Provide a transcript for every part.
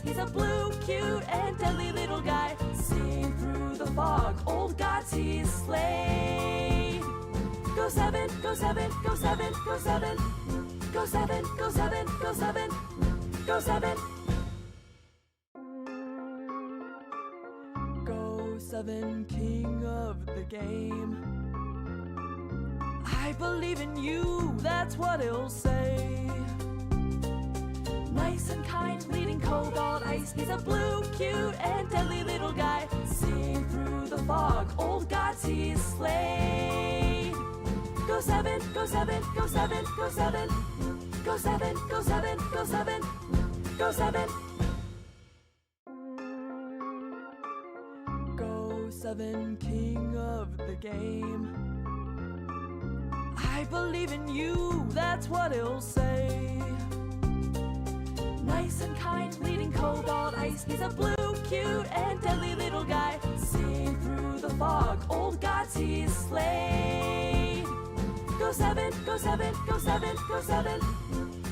He's a blue, cute, and deadly little guy. Sing through the fog, old Gothi's sleigh. Go7, Go7, Go7, Go7. Go7, Go7, Go7, Go7. Go7, king of the game. I believe in you, that's what he'll say. Nice and kind, leading cobalt ice. He's a blue, cute, and deadly little guy. Sing through the fog, old Gothi's sleigh. Go7, Go7, Go7, Go7. Go7, Go7, Go7, Go7. Go7, king of the game. I believe in you, that's what he'll say. Nice and kind, leading cobalt ice. He's a blue, cute, and deadly little guy. Sing through the fog, old Gothi's sleigh. Go7, Go7, Go7, Go7.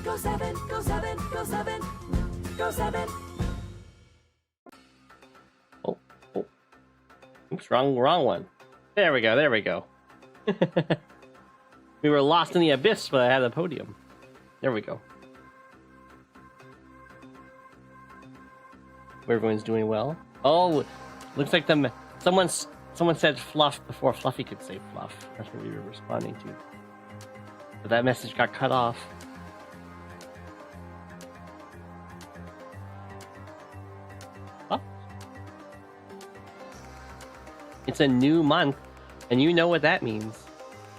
Go7, Go7, Go7, Go7. Oh. Oops, wrong one. There we go. We were lost in the abyss, but I had a podium. There we go. Everyone's doing well. Oh, looks like someone said fluff before Fluffy could say fluff. That's what we were responding to. But that message got cut off. Oh. It's a new month, and you know what that means.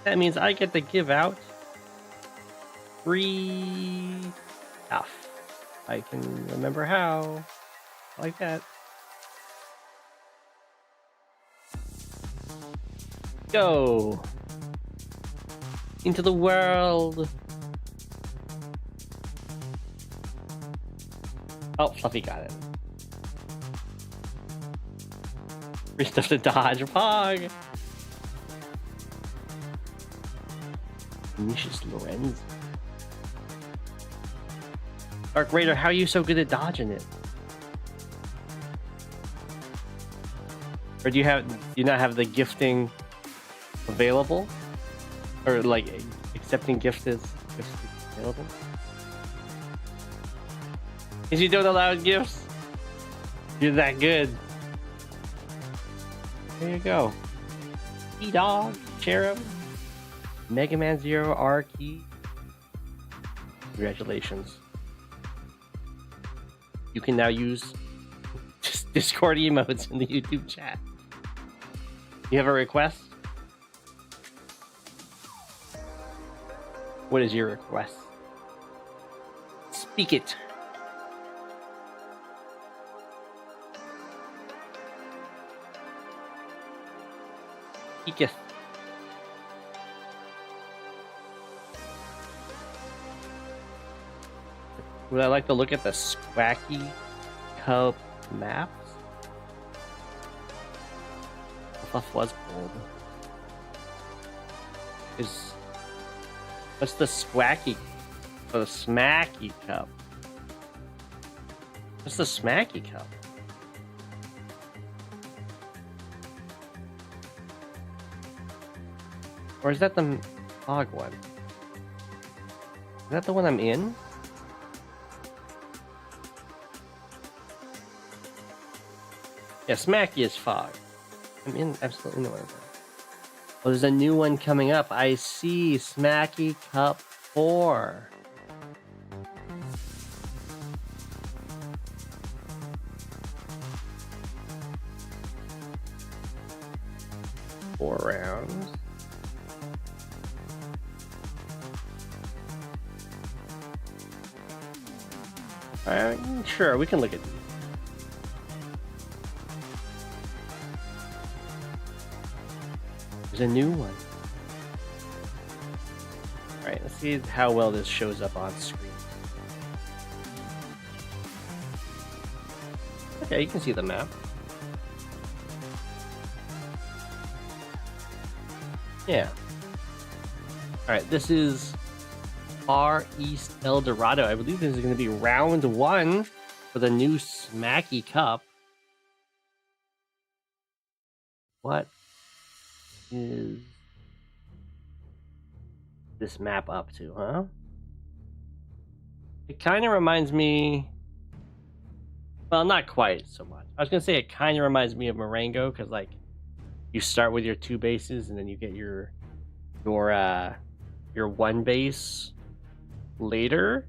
That means I get to give out free stuff. I can remember how. Like that. Go into the world. Oh, Fluffy got it. Free stuff to dodge. Pog. Nicious Lorenz. Dark Raider, how are you so good at dodging it? Or do you not have the gifting available? Or like accepting gifts available? Because you don't allow gifts? You're that good. There you go. E-Dog, Cherub, Mega Man Zero, R-Key. Congratulations. You can now use Discord emotes in the YouTube chat. You have a request? What is your request? Speak it. Speaketh. Would I like to look at the Squacky Cup maps? Fluff was gold. What's the Squacky or the Smacky Cup? What's the Smacky Cup? Or is that the Hog one? Is that the one I'm in? Yeah, Smacky is Fog. I'm in absolutely no one. Oh, there's a new one coming up. I see. Smacky Cup 4. Four rounds. Sure, we can look at these. There's a new one. Alright, let's see how well this shows up on screen. Okay, you can see the map. Yeah. Alright, this is Far East El Dorado. I believe this is going to be round 1 for the new Smacky Cup. What is this map up to, huh? It kind of reminds me... Well, not quite so much. I was going to say it kind of reminds me of Marengo, because, like, you start with your 2 bases, and then you get your one base later.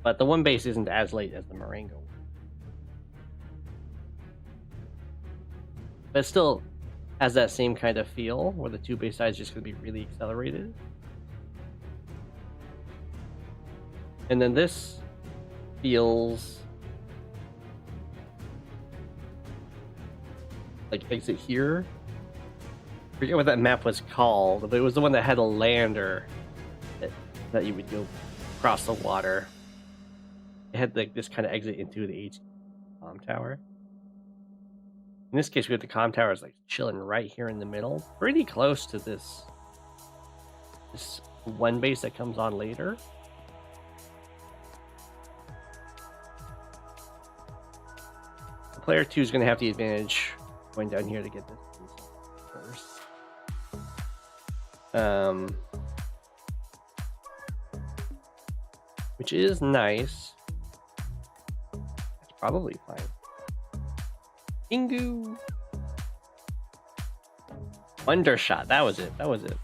But the 1 base isn't as late as the Marengo. But it still has that same kind of feel, where the 2 base side is just going to be really accelerated. And then this feels like exit here. I forget what that map was called, but it was the one that had a lander that you would go across the water. It had like this kind of exit into the comm tower. In this case, we have the comm tower is like chilling right here in the middle, pretty close to this 1 base that comes on later. Player 2 is going to have the advantage going down here to get this first. Which is nice. It's probably fine. Bingo! Wonder Shot, that was it. That was it.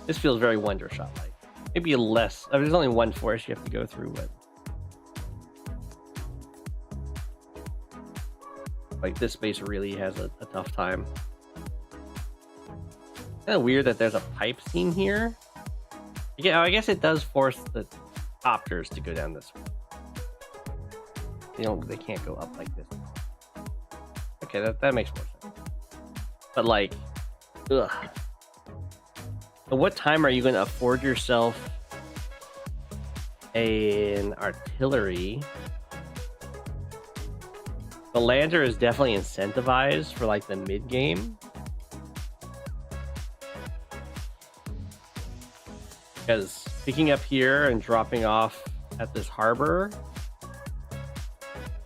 This feels very Wonder Shot like. Maybe less. I mean, there's only 1 forest you have to go through, but like this base really has a tough time. Kind of weird that there's a pipe scene here. Yeah, I guess it does force the copters to go down this way. They can't go up like this. Okay, that makes more sense. But like, ugh. At what time are you going to afford yourself an artillery? The lander is definitely incentivized for like the mid game, because picking up here and dropping off at this harbor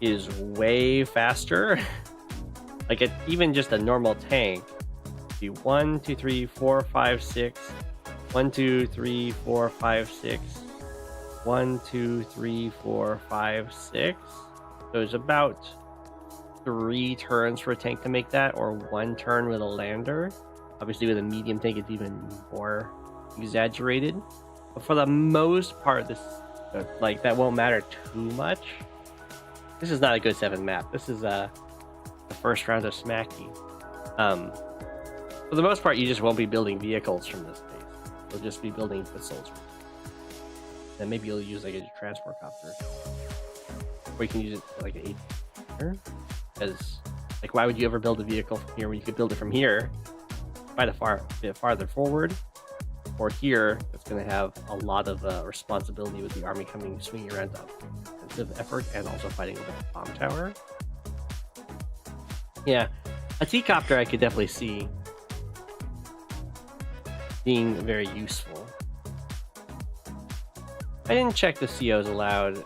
is way faster. Like even just a normal tank, be 1, 2, 3, 4, 5, 6, 1, 2, 3, 4, 5, 6, 1, 2, 3, 4, 5, 6. So it's about 3 turns for a tank to make that, or 1 turn with a lander. Obviously with a medium tank it's even more exaggerated, but for the most part this like that won't matter too much. This is not a Go7 map. This is the first round of Smacky. For the most part you just won't be building vehicles from this base. You'll just be building pistols. Then maybe you'll use like a transport copter, or you can use it like an 8. Because, like, why would you ever build a vehicle from here when you could build it from here, quite a bit farther forward, or here, it's going to have a lot of responsibility with the army coming swinging around the offensive effort and also fighting over the bomb tower. Yeah, a T-copter I could definitely see being very useful. I didn't check the COs allowed.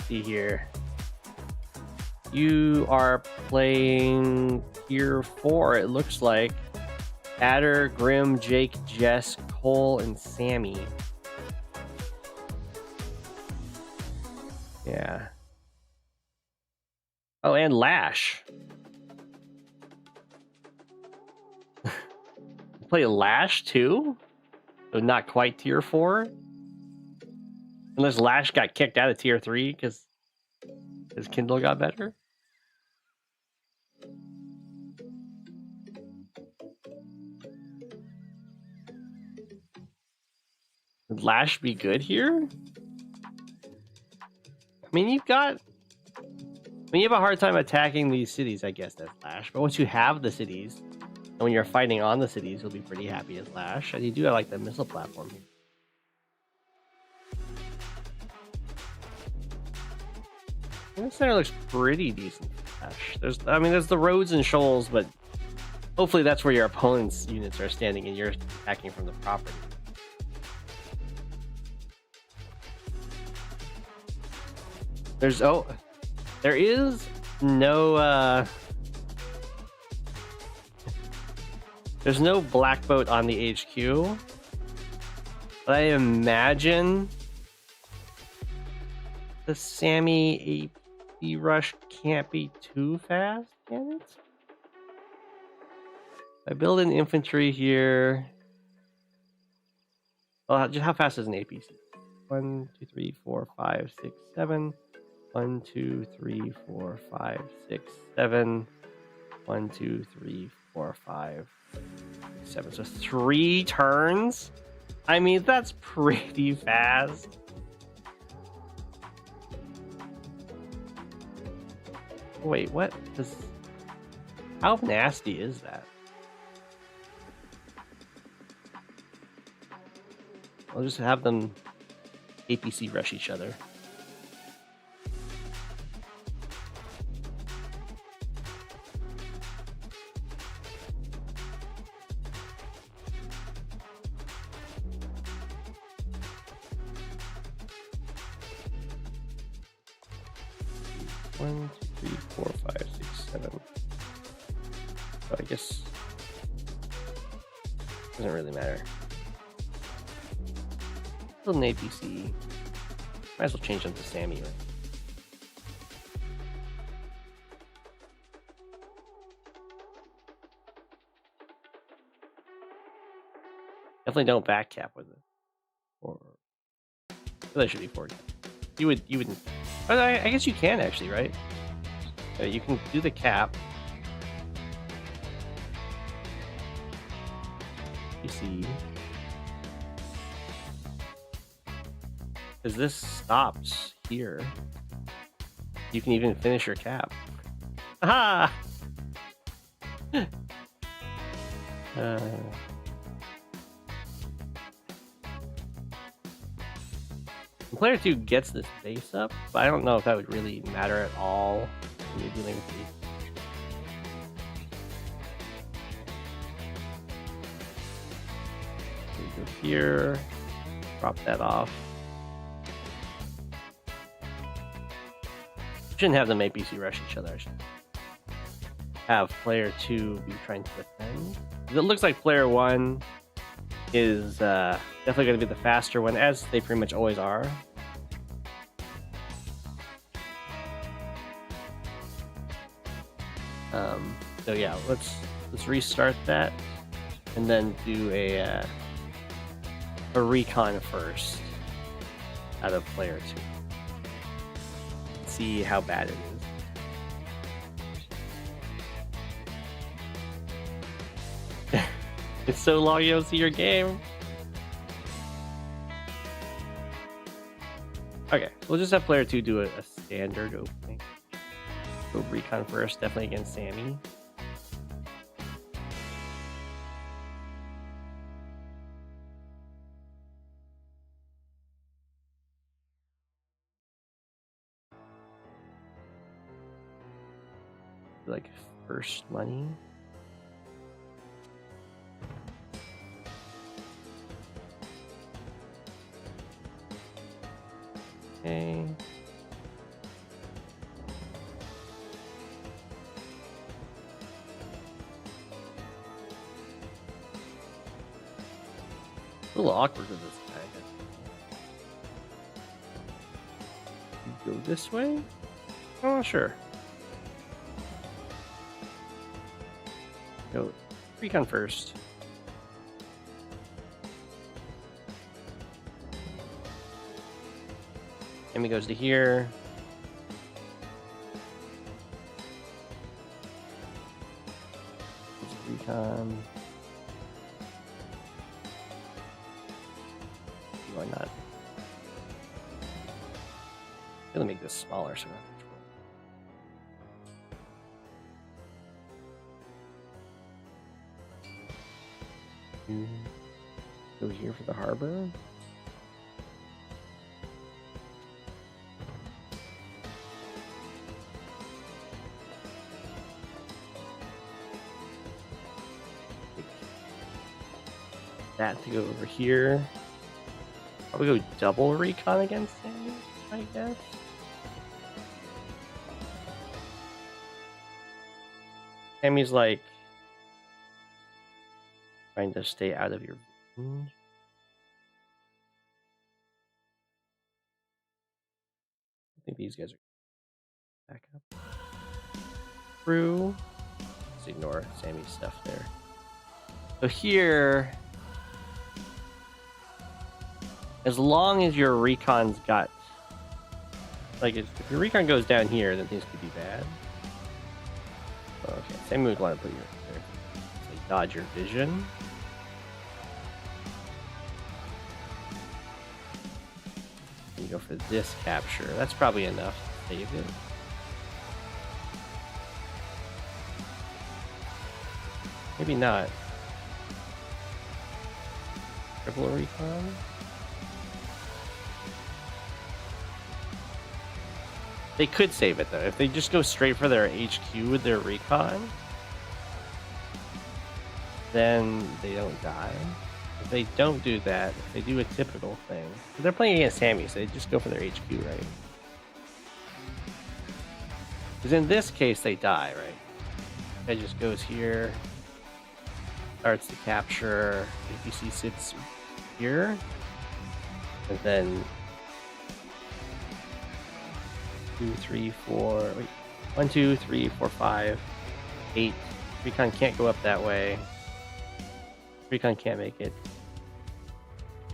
See here. You are playing tier 4, it looks like. Adder, Grimm, Jake, Jess, Cole, and Sammy. Yeah. Oh, and Lash. Play Lash too? So not quite tier 4? Unless Lash got kicked out of tier 3 because his Kindle got better. Would Lash be good here? I mean, you have a hard time attacking these cities, I guess, as Lash. But once you have the cities, and when you're fighting on the cities, you'll be pretty happy as Lash. And you do have like the missile platform here. This center looks pretty decent. There's the roads and shoals, but hopefully that's where your opponent's units are standing and you're attacking from the property. There is no there's no black boat on the HQ, but I imagine the Sammy AP rush can't be too fast, can it? I build an infantry here. Well, just how fast is an APC? 1, 2, 3, 4, 5, 6, 7. 1, 2, 3, 4, 5, 6, 7. 1, 2, 3, 4, 5, 6, 7. So 3 turns? I mean, that's pretty fast. Wait, what? How nasty is that? I'll just have them APC rush each other. One, two, three, 4, 5, 6, 7. So I guess doesn't really matter. Still an APC. Might as well change them to Sammy, right? Definitely don't back cap with it. Or that should be 40. You wouldn't. I guess you can actually, right? You can do the cap. You see, because this stops here. You can even finish your cap. Aha! Player 2 gets this base up, but I don't know if that would really matter at all when you're dealing with these. So go here, drop that off. Shouldn't have them APC rush each other. I should have player 2 be trying to defend. It looks like player 1 is definitely going to be the faster one, as they pretty much always are. So yeah, let's restart that, and then do a recon first out of player 2. See how bad it is. It's so long you don't see your game. Okay, we'll just have player 2 do a standard opening. Go recon first, definitely against Sammy. Like first money. Okay. A little awkward with this guy. Go this way? Oh, sure. Go recon first. Enemy goes to here. Recon. Why not? I'm gonna make this smaller so I don't have control. Go here for the harbor. That to go over here. Probably go double recon against Sammy, I guess. Sammy's like trying to stay out of your range. I think these guys are back up. Through. Let's ignore Sammy's stuff there. So here, as long as your recon's got, like, if your recon goes down here, then things could be bad. Okay, Sammy would want to put your there. So dodge your vision. You go for this capture. That's probably enough to save it. Maybe not. Triple recon. They could save it though. If they just go straight for their HQ with their recon, then they don't die. If they don't do that, if they do a typical thing, they're playing against Sammy, so they just go for their HQ, right? Because in this case, they die, right? Guy just goes here, starts to capture. APC sits here, and then 2, 3, 4. Wait, 1, 2, 3, 4, 5, 8. Recon can't go up that way. Recon can't make it.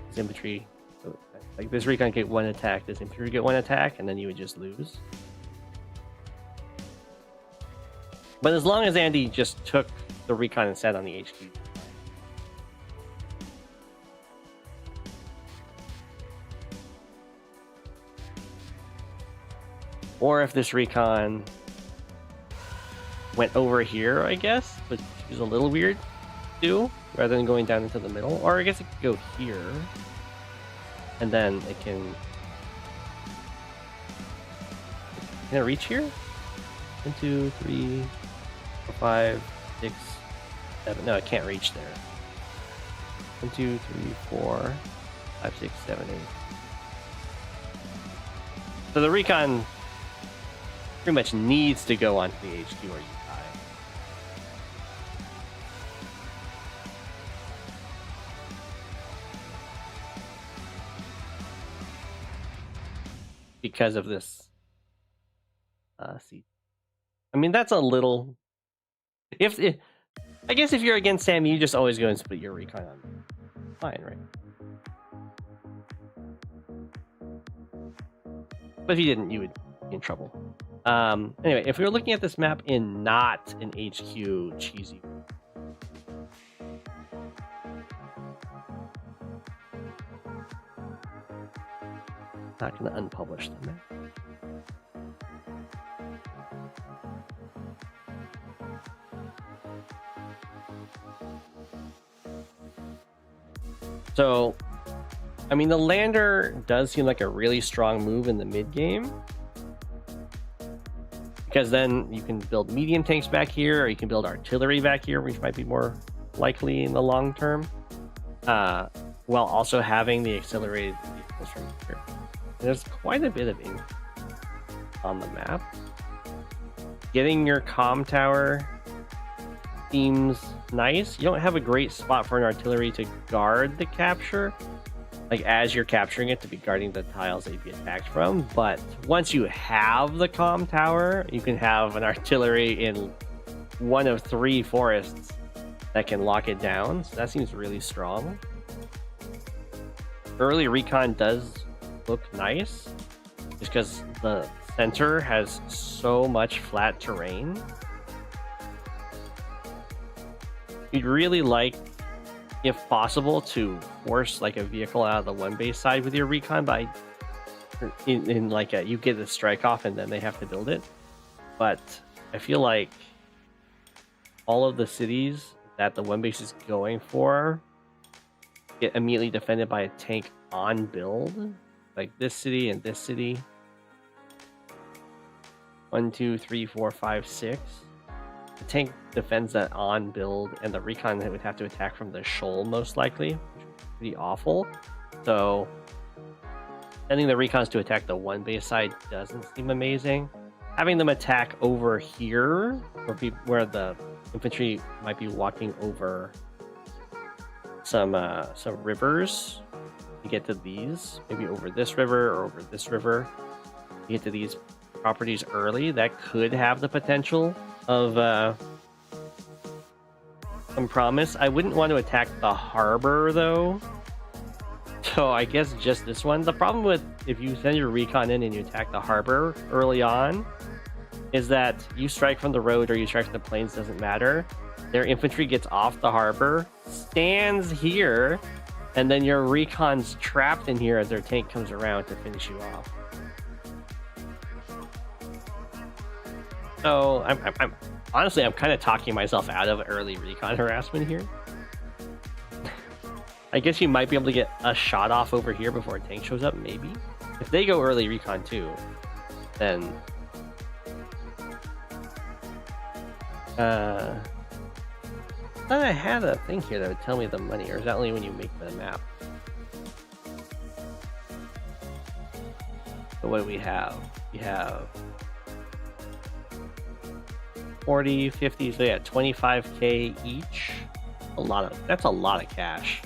This infantry, so, like this recon get one attack, this infantry get one attack, and then you would just lose. But as long as Andy just took the recon and sat on the HQ. Or if this recon went over here, I guess, which is a little weird too, rather than going down into the middle. Or I guess it could go here, and then it can it reach here? 1, 2, 3, 4, 5, 6, 7. No, it can't reach there. 1, 2, 3, 4, 5, 6, 7, 8. So the recon pretty much needs to go onto the HQ or you die. Because of this see. I mean, that's a little... I guess if you're against Sam, you just always go and split your recon on. Fine, right? But if you didn't, you would be in trouble. Anyway, if we were looking at this map in not an HQ cheesy, not going to unpublish the map. So, I mean, the lander does seem like a really strong move in the mid game. Because then you can build medium tanks back here, or you can build artillery back here, which might be more likely in the long term. While also having the accelerated vehicles from here. And there's quite a bit of ink on the map. Getting your comm tower seems nice. You don't have a great spot for an artillery to guard the capture, like as you're capturing it, to be guarding the tiles that you'd be attacked from. But once you have the comm tower, you can have an artillery in one of 3 forests that can lock it down. So that seems really strong. Early recon does look nice, just because the center has so much flat terrain. You'd really like, if possible, to force like a vehicle out of the one base side with your recon by in like you get the strike off and then they have to build it. But I feel like all of the cities that the one base is going for get immediately defended by a tank on build, like this city and this city. 1, 2, 3, 4, 5, 6. The tank defends that on build, and the recon would have to attack from the shoal most likely, which would be pretty awful. So sending the recons to attack the one base side doesn't seem amazing. Having them attack over here, where the infantry might be walking over some rivers to get to these. Maybe over this river or over this river. To get to these properties early. That could have the potential of some promise. I wouldn't want to attack the harbor though. So I guess just this one. The problem with if you send your recon in and you attack the harbor early on is that you strike from the road or you strike from the plains, doesn't matter. Their infantry gets off the harbor, stands here, and then your recon's trapped in here as their tank comes around to finish you off. So I'm honestly, I'm kind of talking myself out of early recon harassment here. I guess you might be able to get a shot off over here before a tank shows up, maybe. If they go early recon too, then I thought I had a thing here that would tell me the money, or is that only when you make the map? So what do we have? We have 40, 50, so yeah, 25k each. That's a lot of cash.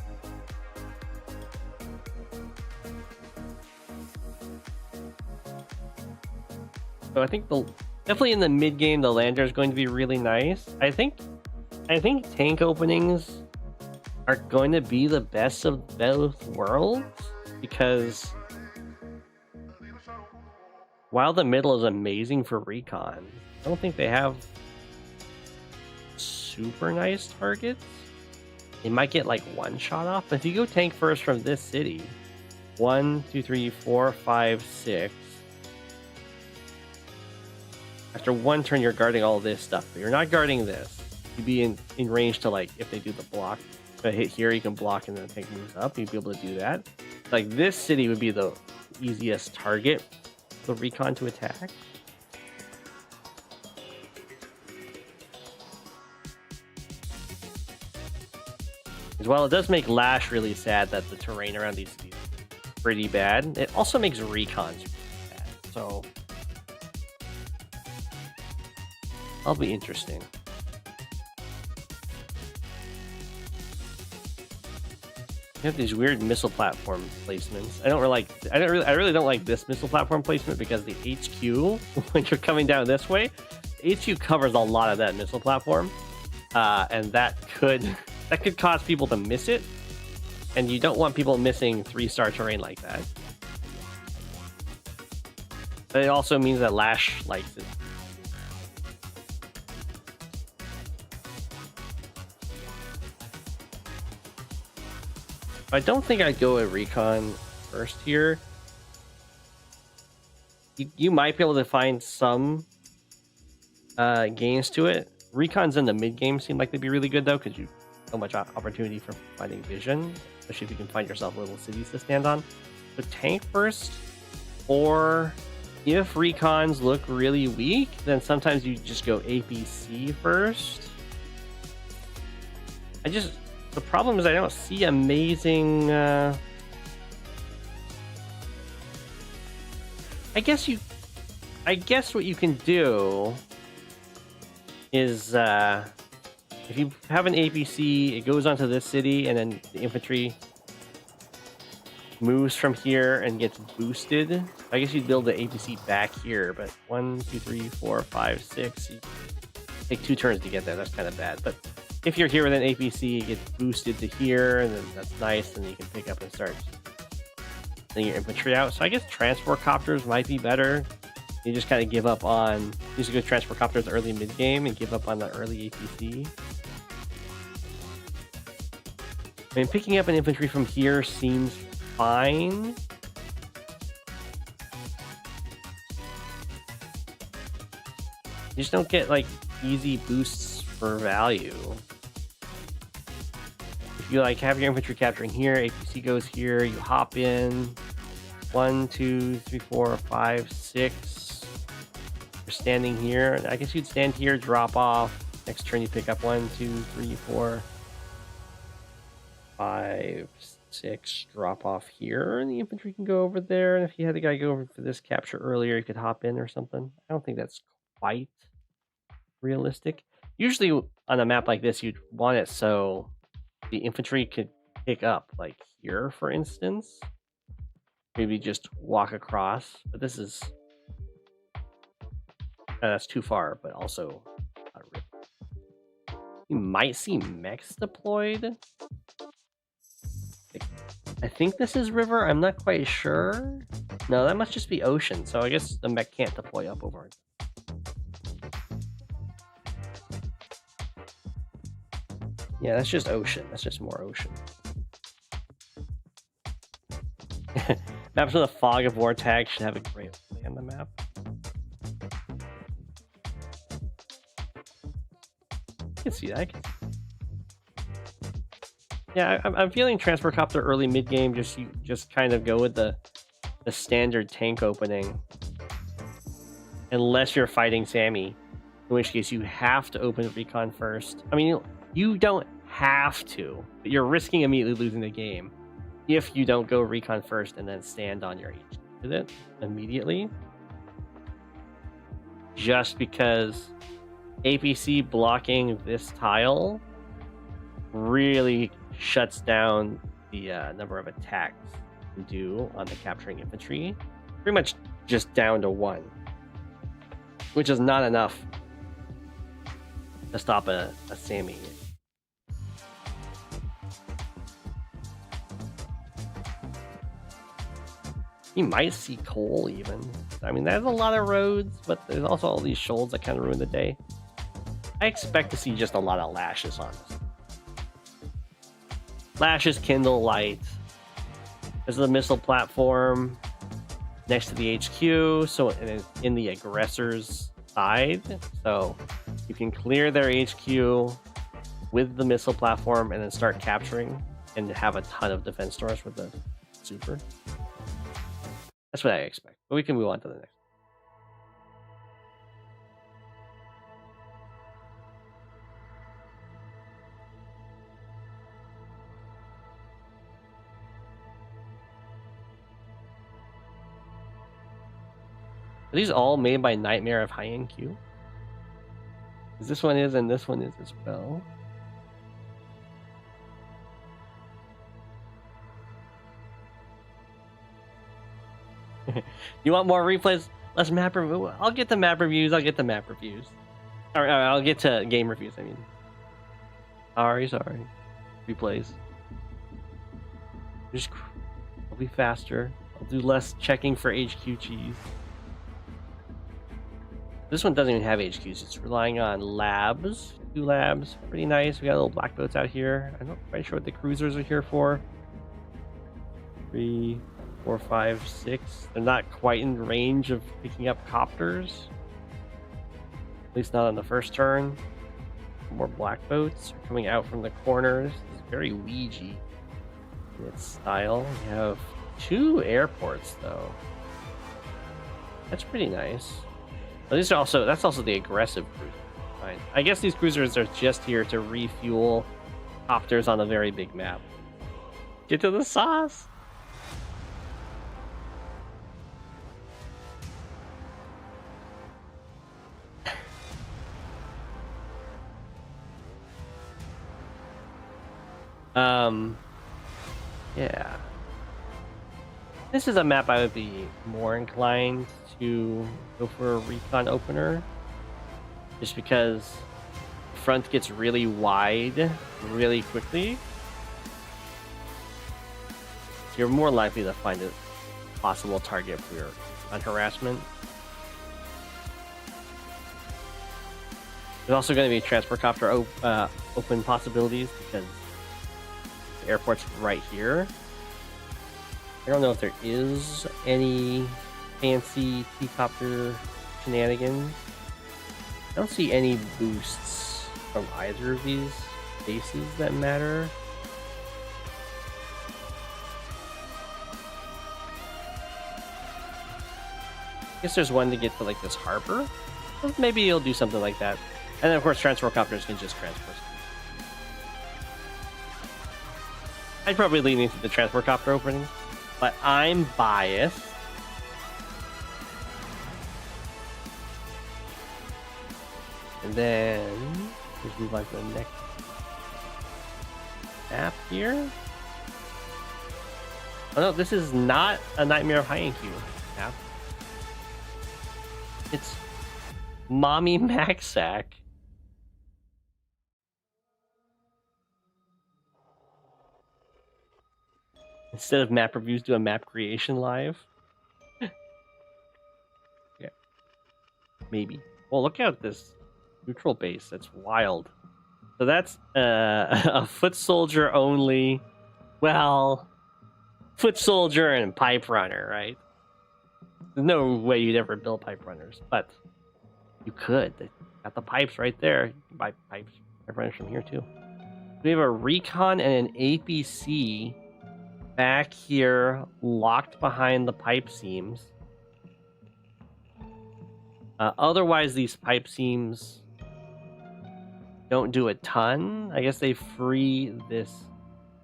So I think definitely in the mid game the lander is going to be really nice. I think tank openings are going to be the best of both worlds, because while the middle is amazing for recon, I don't think they have super nice targets. They might get like one shot off, but if you go tank first from this city, 1, 2, 3, 4, 5, 6. After one turn, you're guarding all this stuff, but you're not guarding this. You'd be in range to, like, if they do the block, if I hit here, you can block and then the tank moves up. You'd be able to do that. Like, this city would be the easiest target for the recon to attack. As well, it does make Lash really sad that the terrain around these cities is pretty bad. It also makes recons really bad, so that'll be interesting. You have these weird missile platform placements. I really don't like this missile platform placement, because the HQ, when you're coming down this way, the HQ covers a lot of that missile platform, and that could cause people to miss it, and you don't want people missing 3-star terrain like that. But it also means that Lash likes it. I don't think I'd go a recon first here. You might be able to find some gains to it. Recons in the mid game seem like they'd be really good though, because you so much opportunity for finding vision, especially if you can find yourself little cities to stand on. So tank first, or if recons look really weak, then sometimes you just go APC first. The problem is I don't see amazing. I guess what you can do is if you have an APC, it goes onto this city, and then the infantry moves from here and gets boosted. I guess you'd build the APC back here, but 1, 2, 3, 4, 5, 6. You take 2 turns to get there. That's kind of bad. But if you're here with an APC, it gets boosted to here, and then that's nice, and then you can pick up and start getting your infantry out. So I guess transport copters might be better. You just kind of give up on, use a good transport copters early mid game and give up on the early APC. I mean, picking up an infantry from here seems fine. You just don't get like easy boosts for value. If you like have your infantry capturing here, APC goes here, you hop in. 1, 2, 3, 4, 5, 6. You're standing here. I guess you'd stand here, drop off. Next turn you pick up 1, 2, 3, 4, 5, 6. Drop off here, and the infantry can go over there. And if you had the guy go over for this capture earlier, you could hop in or something. I don't think that's quite realistic. Usually on a map like this, you'd want it so the infantry could pick up, like here, for instance. Maybe just walk across, but this is that's too far, but also not really. You might see mechs deployed. I think this is river. I'm not quite sure. No, that must just be ocean. So I guess the mech can't deploy up over it. Yeah, that's just ocean. That's just more ocean. Maps with a fog of war tag should have a great play on the map. I can see that. Yeah, I'm feeling Transport Copter early mid game. Just kind of go with the standard tank opening, unless you're fighting Sammy, in which case you have to open recon first. I mean, you don't have to, but you're risking immediately losing the game if you don't go recon first and then stand on your HQ with it immediately. Just because APC blocking this tile really shuts down the number of attacks you can do on the capturing infantry. Pretty much just down to 1, which is not enough to stop a Sammy. You might see coal even. I mean, there's a lot of roads, but there's also all these shoals that kind of ruin the day. I expect to see just a lot of lashes on this. Lashes, Kindle, light. There's the missile platform next to the HQ, so in the aggressor's side. So you can clear their HQ with the missile platform and then start capturing and have a ton of defense stores with the super. That's what I expect. But we can move on to the next. Are these all made by Nightmare of Heiankyou? Because this one is, and this one is as well. You want more replays? Less map review? I'll get the map reviews. I'll get to game reviews. I mean, sorry. Replays. I'll be faster. I'll do less checking for HQ cheese. This one doesn't even have HQs. It's relying on labs. 2 labs. Pretty nice. We got little black boats out here. I'm not quite sure what the cruisers are here for. 3, 4, 5, 6. They're not quite in range of picking up copters. At least not on the first turn. More black boats are coming out from the corners. It's very Ouija in its style. We have 2 airports though. That's pretty nice. But these are that's also the aggressive cruiser. Fine. I guess these cruisers are just here to refuel copters on a very big map. Get to the sauce. Yeah. This is a map I would be more inclined to go for a recon opener. Just because the front gets really wide really quickly. So you're more likely to find a possible target for your on harassment. There's also going to be transport copter open possibilities because the airport's right here. I don't know if there is any fancy T-copter shenanigans. I don't see any boosts from either of these bases that matter. I guess there's one to get to like this harbor. Well, maybe you'll do something like that. And then of course transport copters can just transport. I'd probably lean into the transport copter opening, but I'm biased. And then Let's move on to the next map here. Oh no, this is not a Nightmare of Heiankyou map. It's Mommy Maxack. Instead of map reviews, do a map creation live. Yeah. Maybe. Well, look at this neutral base. That's wild. So that's a foot soldier only. Well, foot soldier and pipe runner, right? There's no way you'd ever build pipe runners, but you could. They got the pipes right there. You can buy pipe runners from here too. We have a recon and an APC back here, locked behind the pipe seams. Otherwise, these pipe seams don't do a ton. I guess they free this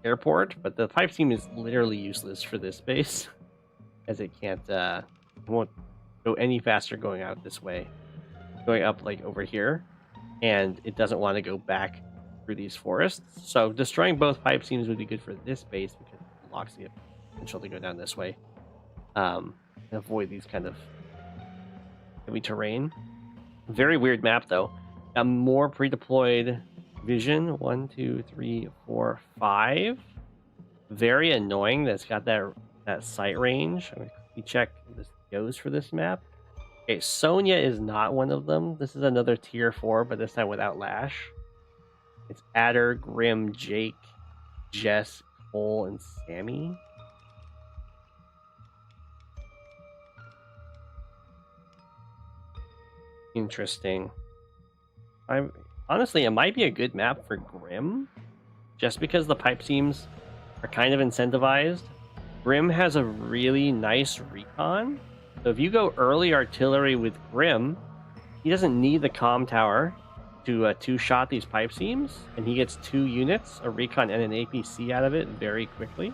airport, but the pipe seam is literally useless for this base, as it can't, won't go any faster going out this way, going up like over here, and it doesn't want to go back through these forests. So destroying both pipe seams would be good for this base because it locks the potential to go down this way, and avoid these kind of heavy terrain. Very weird map though. A more pre-deployed vision. 1, 2, 3, 4, 5. Very annoying. That's got that sight range. I'm gonna quickly check this goes for this map. Okay, Sonya is not one of them. This is another tier 4, but this time without Lash. It's Adder, Grimm, Jake, Jess, Cole, and Sammy. Interesting. Honestly, it might be a good map for Grimm, just because the pipe seams are kind of incentivized. Grimm has a really nice recon, so if you go early artillery with Grimm, he doesn't need the comm tower to two-shot these pipe seams, and he gets 2 units, a recon and an APC out of it very quickly.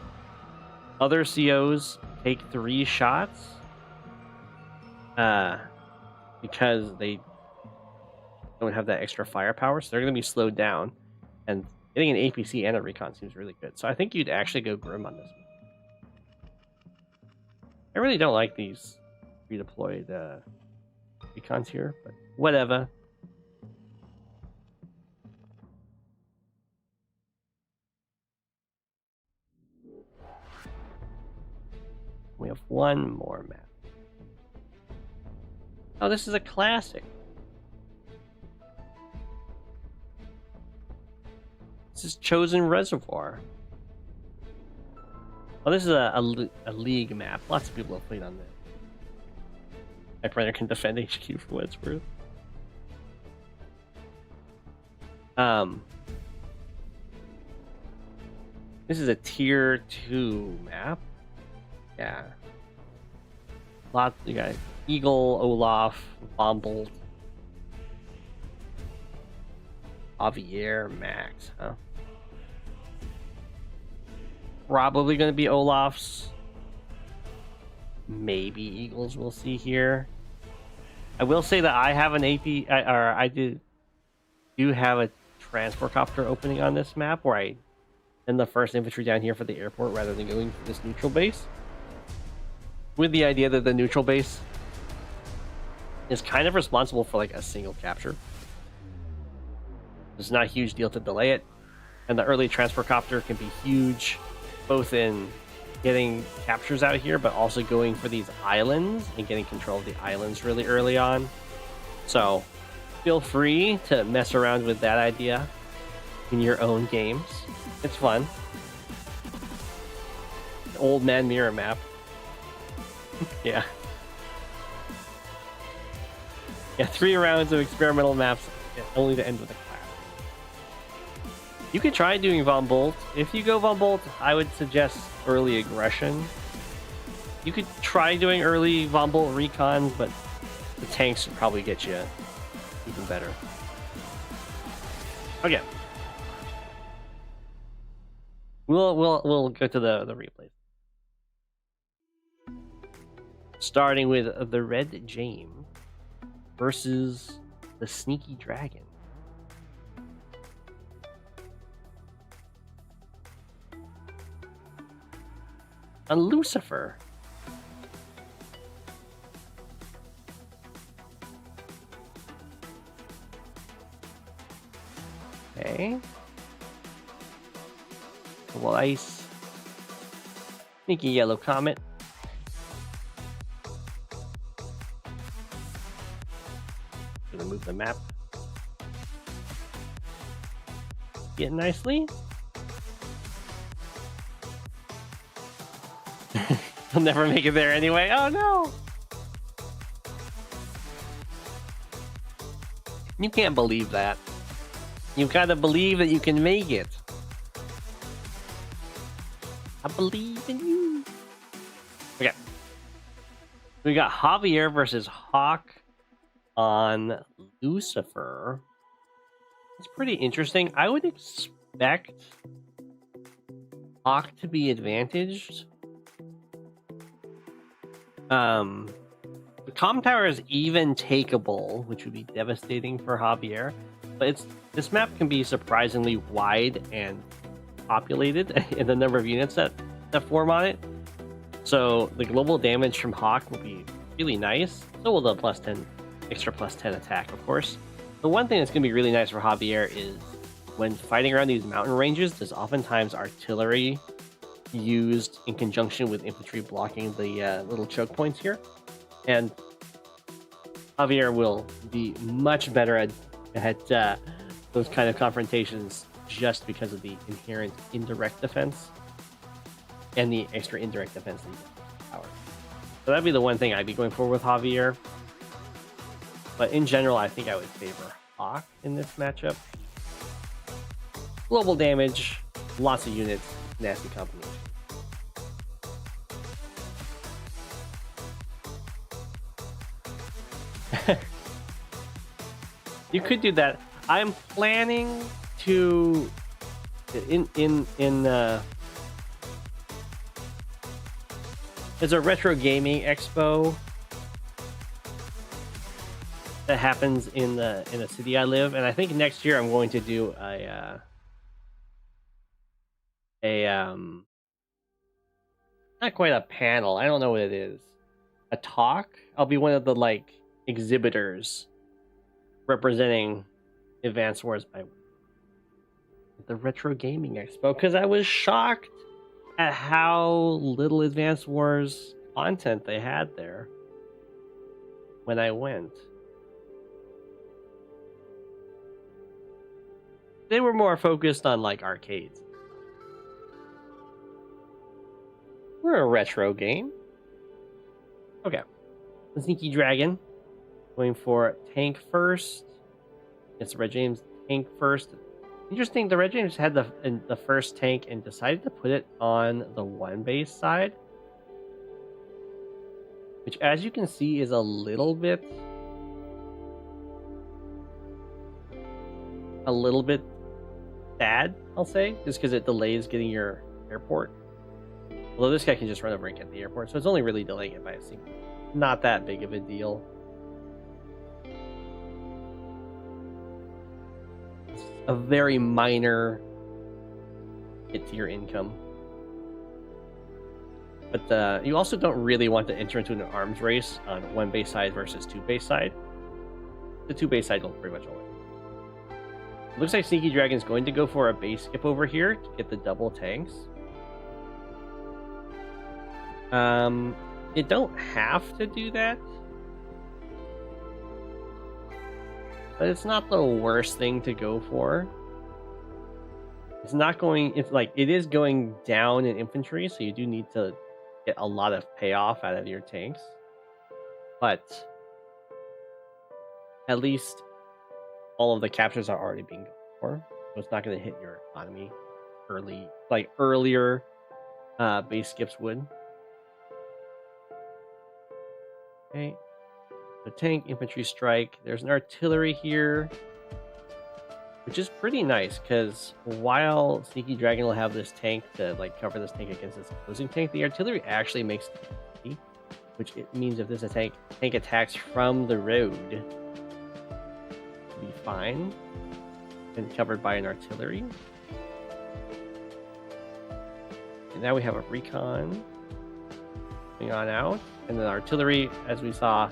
Other COs take 3 shots because they don't have that extra firepower, so they're going to be slowed down, and getting an APC and a recon seems really good. So I think you'd actually go Grimm on this one. I really don't like these redeployed recons here, but whatever. We have one more map. Oh, this is a classic. This is Chosen Reservoir. Well, this is a league map. Lots of people have played on this. My brother can defend HQ for what it's worth. This is a tier 2 map. Yeah. You got Eagle, Olaf, Bombbolt, Javier, Max, huh? Probably going to be Olaf's. Maybe Eagles we'll see here. I will say that I have an I do have a transport copter opening on this map where I send the first infantry down here for the airport rather than going for this neutral base. With the idea that the neutral base is kind of responsible for like a single capture. It's not a huge deal to delay it, and the early transport copter can be huge, both in getting captures out here, but also going for these islands and getting control of the islands really early on. So feel free to mess around with that idea in your own games. It's fun. Old man mirror map. Yeah. Yeah, 3 rounds of experimental maps, only to end with a clash. You could try doing Von Bolt. If you go Von Bolt, I would suggest early aggression. You could try doing early Von Bolt recons, but the tanks would probably get you even better. Okay. We'll go to the replays. Starting with the Red James versus the Sneaky Dragon. on Lucifer. Okay. Double ice. Sneaky yellow comet. Gonna move the map. Get nicely. He'll never make it there anyway. Oh no! You can't believe that. You gotta believe that you can make it. I believe in you. Okay. We got Javier versus Hawke on Lucifer. It's pretty interesting. I would expect Hawke to be advantaged. The comm tower is even takeable, which would be devastating for Javier. But this map can be surprisingly wide and populated in the number of units that form on it. So the global damage from Hawke will be really nice. So will the extra plus 10 attack, of course. The one thing that's going to be really nice for Javier is when fighting around these mountain ranges, there's oftentimes artillery used in conjunction with infantry blocking the little choke points here. And Javier will be much better at those kind of confrontations just because of the inherent indirect defense and the extra indirect defense that you get power. So that'd be the one thing I'd be going for with Javier. But in general, I think I would favor Hawke in this matchup. Global damage, lots of units, nasty combination. You could do that. I'm planning to there's a retro gaming expo that happens in the city I live, and I think next year I'm going to do not quite a panel. I don't know what it is. A talk. I'll be one of the exhibitors representing Advance Wars by the Retro Gaming Expo, because I was shocked at how little Advance Wars content they had there when I went. They were more focused on arcades. We're a retro game. Okay. The TheSneakyDragon going for tank first. It's the Red James tank first. Interesting, the Red James had the first tank and decided to put it on the one base side, which, as you can see, is a little bit sad, I'll say, just because it delays getting your airport. Although this guy can just run over and get the airport, so it's only really delaying it by a single. Not that big of a deal. It's a very minor hit to your income. But you also don't really want to enter into an arms race on one base side versus two base side. The two base side will pretty much always. It looks like TheSneakyDragon is going to go for a base skip over here to get the double tanks. You don't have to do that, but it's not the worst thing to go for. It's not going, it is going down in infantry, so you do need to get a lot of payoff out of your tanks, but at least all of the captures are already being gone for, so it's not going to hit your economy early, earlier base skips would. Okay, the tank, infantry strike. There's an artillery here, which is pretty nice, because while TheSneakyDragon will have this tank to cover this tank against its opposing tank, the artillery actually makes it, which it means if this tank attacks from the road, it'll be fine and covered by an artillery. And now we have a recon. going on out. And then artillery, as we saw,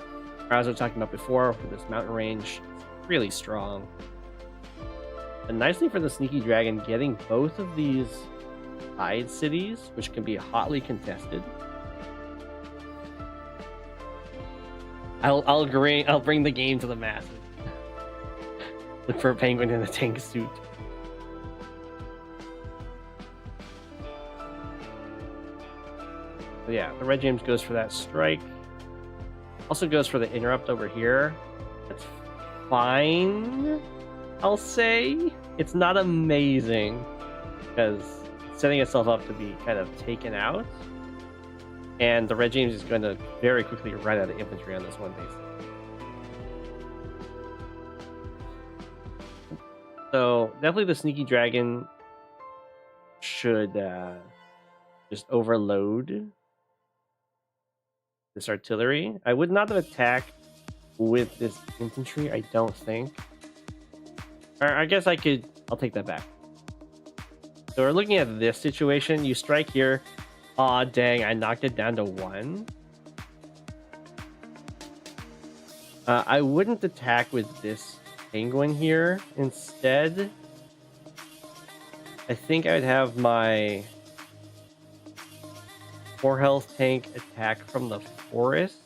or as I was talking about before, with this mountain range, really strong. And nicely for the Sneaky Dragon, getting both of these side cities, which can be hotly contested. I'll agree. I'll bring the game to the masses. Look for a penguin in a tank suit. But yeah, the Red James goes for that strike. Also goes for the interrupt over here. That's fine, I'll say. It's not amazing because it's setting itself up to be kind of taken out. And the Red James is going to very quickly run out of infantry on this one base. So definitely the Sneaky Dragon should just overload this artillery. I would not have attacked with this infantry, I don't think. Or I guess I'll take that back. So we're looking at this situation. You strike here. Aw, dang, I knocked it down to 1. I wouldn't attack with this penguin here. Instead, I think I'd have my 4 health tank attack from the forest.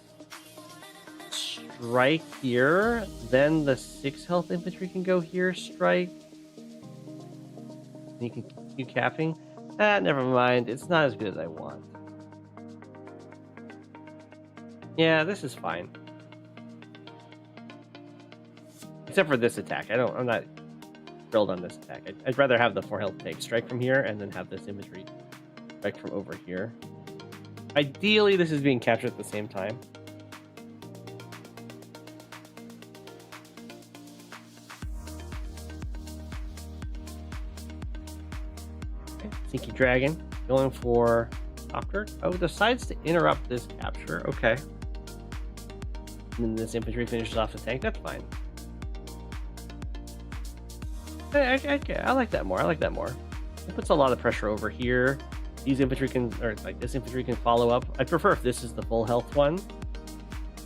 Strike here. Then the 6 health infantry can go here, strike. And you can keep capping. Never mind. It's not as good as I want. Yeah, this is fine. Except for this attack. I'm not thrilled on this attack. I'd rather have the 4 health tank strike from here and then have this infantry strike from over here. Ideally, this is being captured at the same time. Sneaky Dragon going for Copter. Oh, decides to interrupt this capture. Okay. And then this infantry finishes off the tank. That's fine. I like that more. I like that more. It puts a lot of pressure over here. These infantry can, or like this infantry can follow up. I prefer if this is the full health one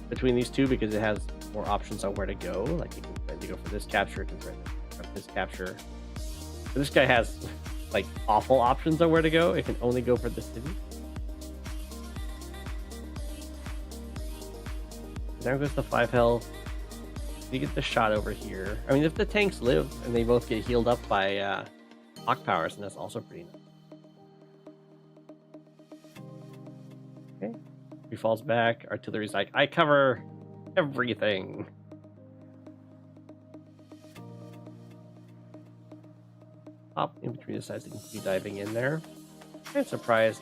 between these two because it has more options on where to go. Like you can try to go for this capture, it can try to for this capture. But this guy has like awful options on where to go. It can only go for the city. There goes the 5 health. You get the shot over here. I mean, if the tanks live and they both get healed up by Hawke powers, then that's also pretty nice. Okay. He falls back. Artillery's like, I cover everything. Top infantry decides to continue diving in there. I'm surprised.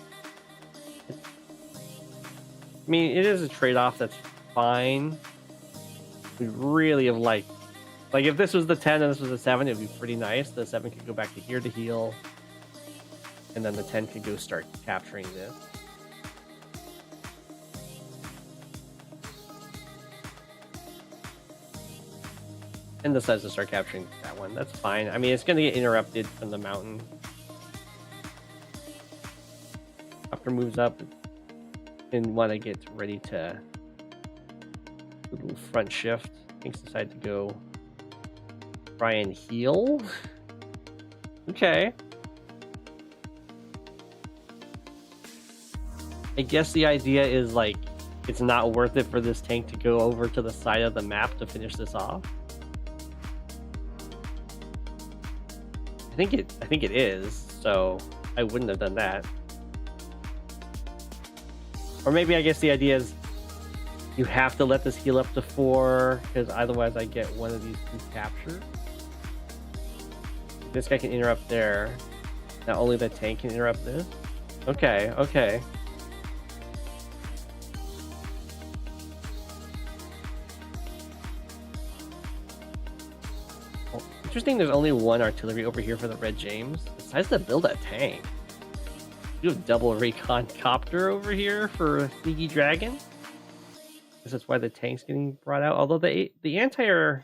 I mean, it is a trade-off that's fine. We really have like if this was the 10 and this was the 7, it would be pretty nice. The 7 could go back to here to heal, and then the 10 could go start capturing this. And decides to start capturing that one. That's fine. I mean, it's going to get interrupted from the mountain. After moves up and want to get ready to do a little front shift. Things decide to go try and heal. Okay. I guess the idea is like it's not worth it for this tank to go over to the side of the map to finish this off. I think it is, so I wouldn't have done that. Or maybe I guess the idea is you have to let this heal up to 4, because otherwise I get one of these 2 captured. This guy can interrupt there. Now only the tank can interrupt this. Okay, okay. Interesting, there's only 1 artillery over here for the Red James. It decides to build a tank. You have double recon copter over here for Sneaky Dragon. Guess that's why the tank's getting brought out. Although the anti-air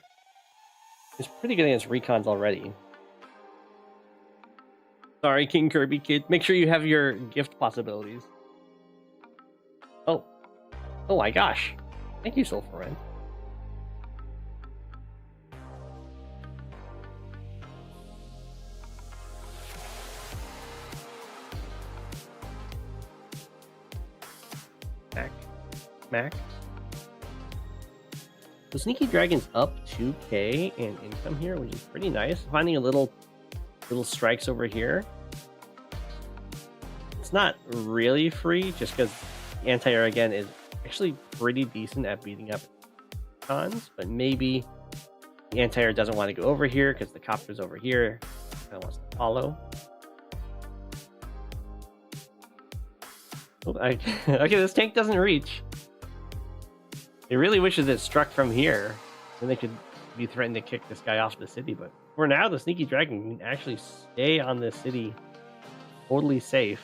is pretty good against recons already. Sorry, King Kirby Kid. Make sure you have your gift possibilities. Oh, Oh my gosh. Thank you, Soul for Rent. Mac. The Sneaky Dragon's up 2k in income here, which is pretty nice. Finding a little strikes over here. It's not really free, just because the anti-air again is actually pretty decent at beating up cons, but maybe the anti-air doesn't want to go over here because the copter's over here. Kind of wants to follow. Oh, okay, this tank doesn't reach. It really wishes it struck from here, then they could be threatened to kick this guy off the city. But for now, the Sneaky Dragon can actually stay on this city, totally safe.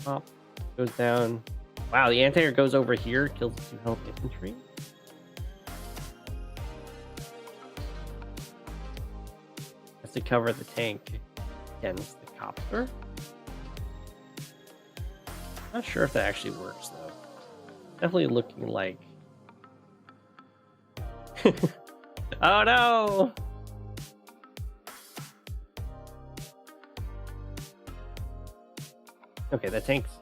Pop goes down. Wow, the anti-air goes over here, kills 2 health infantry. Has to cover the tank against the copter. Not sure if that actually works though. Definitely looking like. Oh no! Okay, that tank's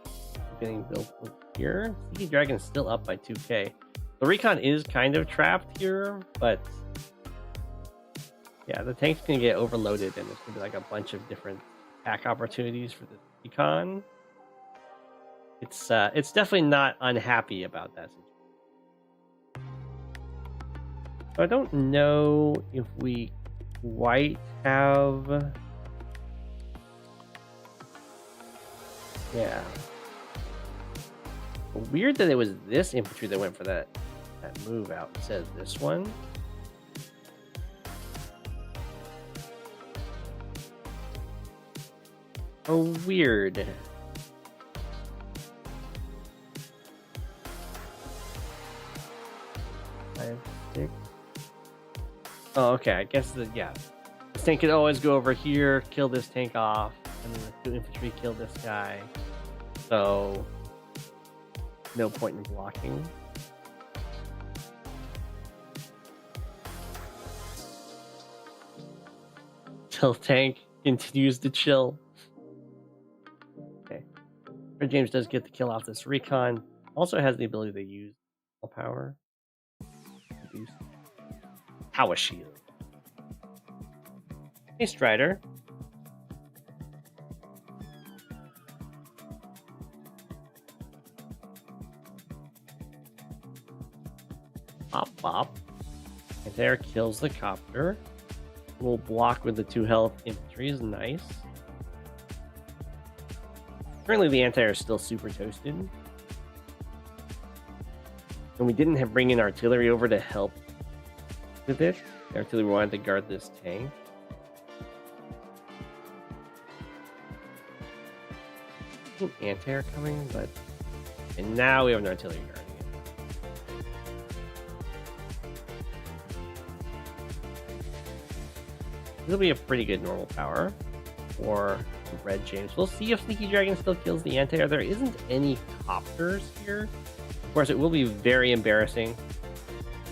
getting built here. Sneaky Dragon's still up by 2k. The recon is kind of trapped here, but yeah, the tank's gonna get overloaded and there's gonna be like a bunch of different attack opportunities for the recon. It's definitely not unhappy about that situation. So I don't know if we quite have. Yeah. Weird that it was this infantry that went for that move out instead of this one. Oh, weird. Oh, okay. I guess this tank could always go over here, kill this tank off, and then the 2 infantry kill this guy. So no point in blocking. Till tank continues to chill. Okay. Red James does get the kill off this recon. Also has the ability to use power. Power shield. Hey, Strider. Pop. And there kills the copter. We'll block with the 2 health infantry is nice. Currently the anti-air is still super toasted. And we didn't bring in artillery over to help with it. The artillery wanted to guard this tank. Anti-air coming, but and now we have an artillery guarding it. This will be a pretty good normal power for Red James. We'll see if Sneaky Dragon still kills the anti-air. There isn't any copters here. Of course, it will be very embarrassing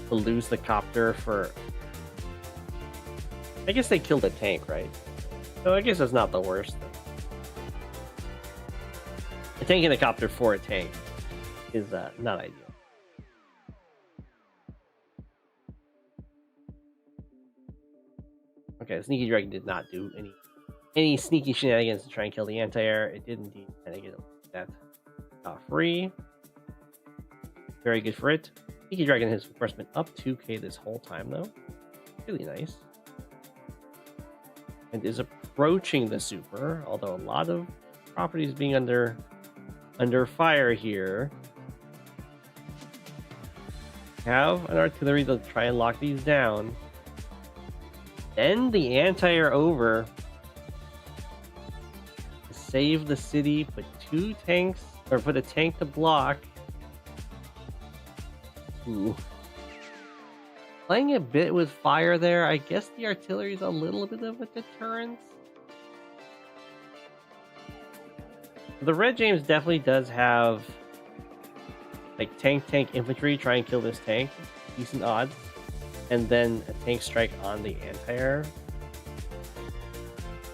to lose the copter for. I guess they killed a tank, right? So I guess that's not the worst. A tank and a copter for a tank is not ideal. Okay, Sneaky Dragon did not do any sneaky shenanigans to try and kill the anti-air. It did indeed kind of get that free. Very good for it. Sneaky Dragon has, of course, been up 2k this whole time, though. Really nice. And is approaching the super, although a lot of properties being under fire here. Have an artillery to try and lock these down. Send the anti-air over to save the city. Put 2 tanks, or put a tank to block. Ooh. Playing a bit with fire there. I guess the artillery is a little bit of a deterrent. The Red James definitely does have like tank infantry try and kill this tank, decent odds, and then a tank strike on the anti-air.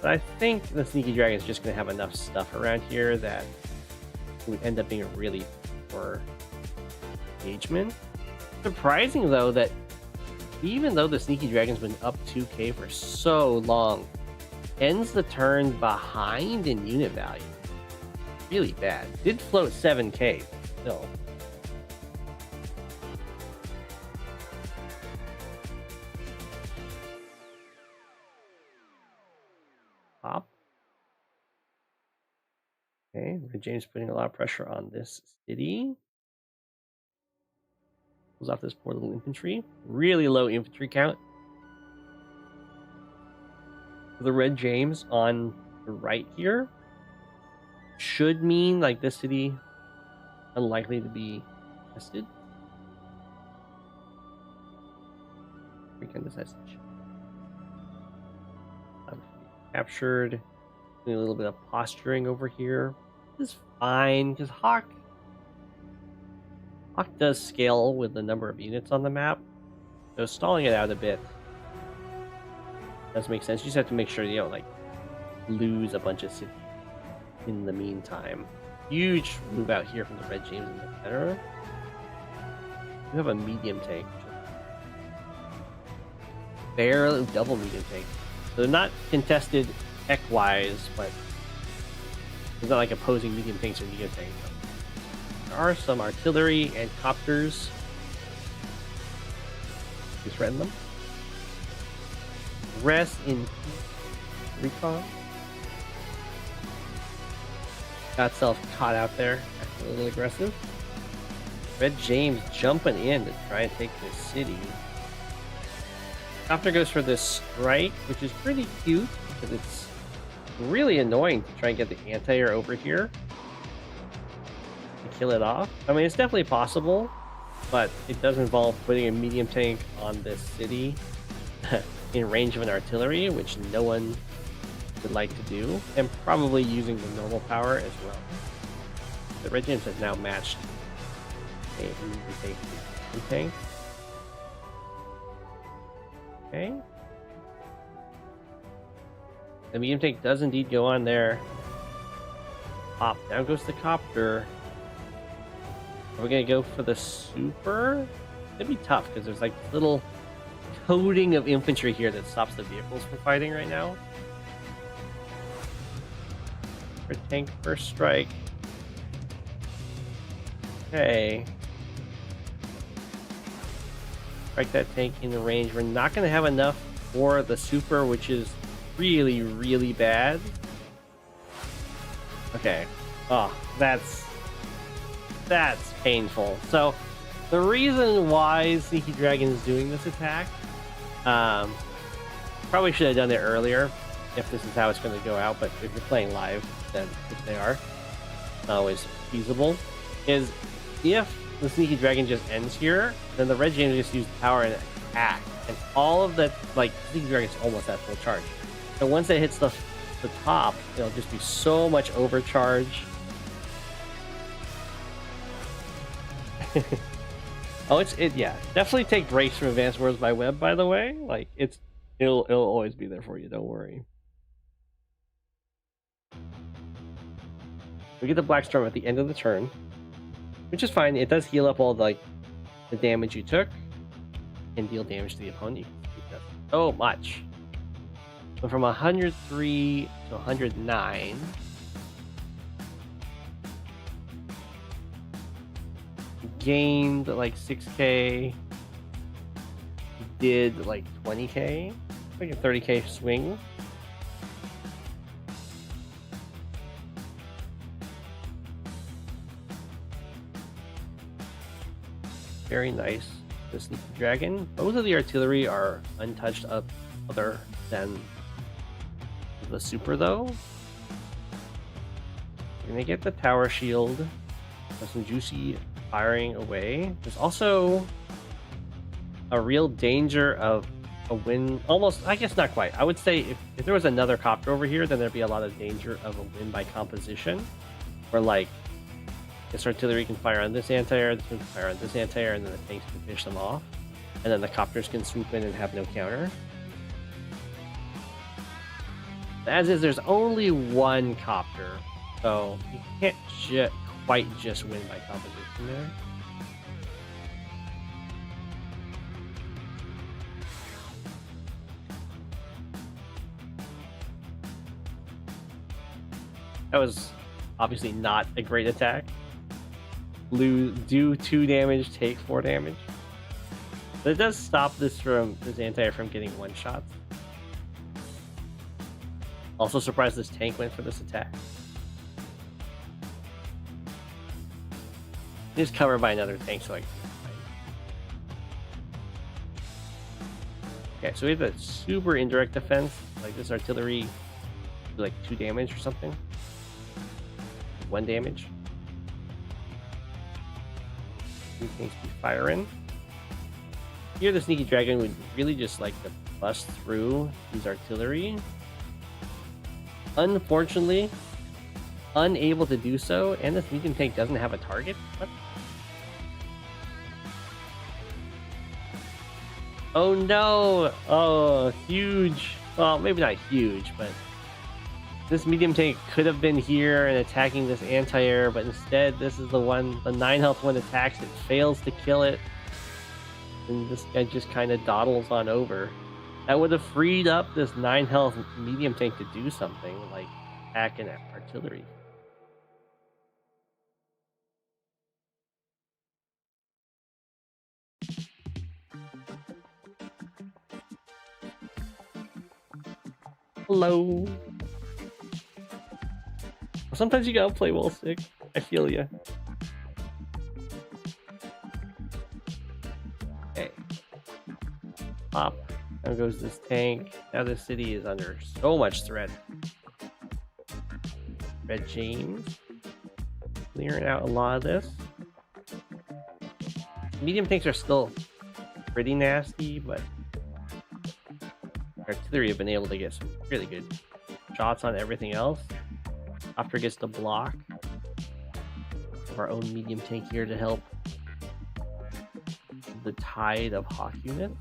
But I think the Sneaky Dragon is just going to have enough stuff around here that it would end up being a really poor engagement. Surprising though that even though the Sneaky Dragon's been up 2k for so long, ends the turn behind in unit value. Really bad. Did float 7k still. Pop. Okay, Red James putting a lot of pressure on this city. Pulls off this poor little infantry. Really low infantry count. The Red James on the right here should mean like this city unlikely to be tested. Weekend decides to captured. Doing a little bit of posturing over here. This is fine because Hawke does scale with the number of units on the map, so stalling it out a bit does make sense. You just have to make sure you don't like lose a bunch of cities in the meantime. Huge move out here from the Red James in the center. You have a medium tank, barely double medium tank. So they're not contested tech-wise, but it's not like opposing medium tanks or medium tanks. There are some artillery and copters. You threaten them. Rest in recon. Got self caught out there. Acting a little aggressive. Red James jumping in to try and take this city. Copter goes for this strike, which is pretty cute because it's really annoying to try and get the anti-air over here to kill it off. I mean, it's definitely possible, but it does involve putting a medium tank on this city in range of an artillery, which no one would like to do, and probably using the normal power as well. The Red James has now matched a medium tank. Okay. The medium tank does indeed go on there. Pop. Down goes the copter. Are we gonna go for the super? It'd be tough because there's like little coating of infantry here that stops the vehicles from fighting right now. For tank first strike. Okay. Strike that tank in the range. We're not going to have enough for the super, which is really, really bad. Okay. Oh, that's painful. So, the reason why Sneaky Dragon is doing this attack, probably should have done it earlier if this is how it's going to go out, but if you're playing live, then if they are, always feasible, is if the Sneaky Dragon just ends here, then the Red James just use power and attack, and all of that, like, Sneaky Dragon's almost at full charge. So once it hits the top, it'll just be so much overcharge. Oh, yeah. Definitely take breaks from Advanced Wars by Web, by the way. Like, it'll always be there for you. Don't worry. We get the Black Storm at the end of the turn, which is fine. It does heal up all the damage you took and deal damage to the opponent. You can keep that so much. So from 103 to 109. Gained like 6k, did like 20k, like a 30k swing. Very nice. The Sneaky Dragon. Both of the artillery are untouched other than the super though. You're gonna get the tower shield. There's some juicy firing away. There's also a real danger of a win, almost, I guess not quite. I would say if there was another copter over here, then there'd be a lot of danger of a win by composition. where like this artillery can fire on this anti-air, this one can fire on this anti-air, and then the tanks can finish them off. And then the copters can swoop in and have no counter. As is, there's only one copter, so you can't quite just win by composition there. That was obviously not a great attack. Do 2 damage, take 4 damage. But it does stop this anti-air from getting one-shots. Also surprised this tank went for this attack. It's covered by another tank, so I can fight. Okay, so we have a super indirect defense. Like this artillery do like 2 damage or something. 1 damage. These things be firing. Here the Sneaky Dragon would really just like to bust through these artillery. Unfortunately, unable to do so, and this medium tank doesn't have a target. What? Oh no! Oh, huge. Well, maybe not huge, but this medium tank could have been here and attacking this anti-air, but instead this is the 9 health one attacks, it fails to kill it. And this guy just kind of dawdles on over. That would have freed up this 9 health medium tank to do something, like attack and artillery. Hello. Sometimes you gotta play well sick. I feel ya. Okay. Pop. There goes this tank. Now this city is under so much threat. Red James. Clearing out a lot of this. Medium tanks are still pretty nasty, but artillery have been able to get some really good shots on everything else. After gets the block. Our own medium tank here to help the tide of Hawke units.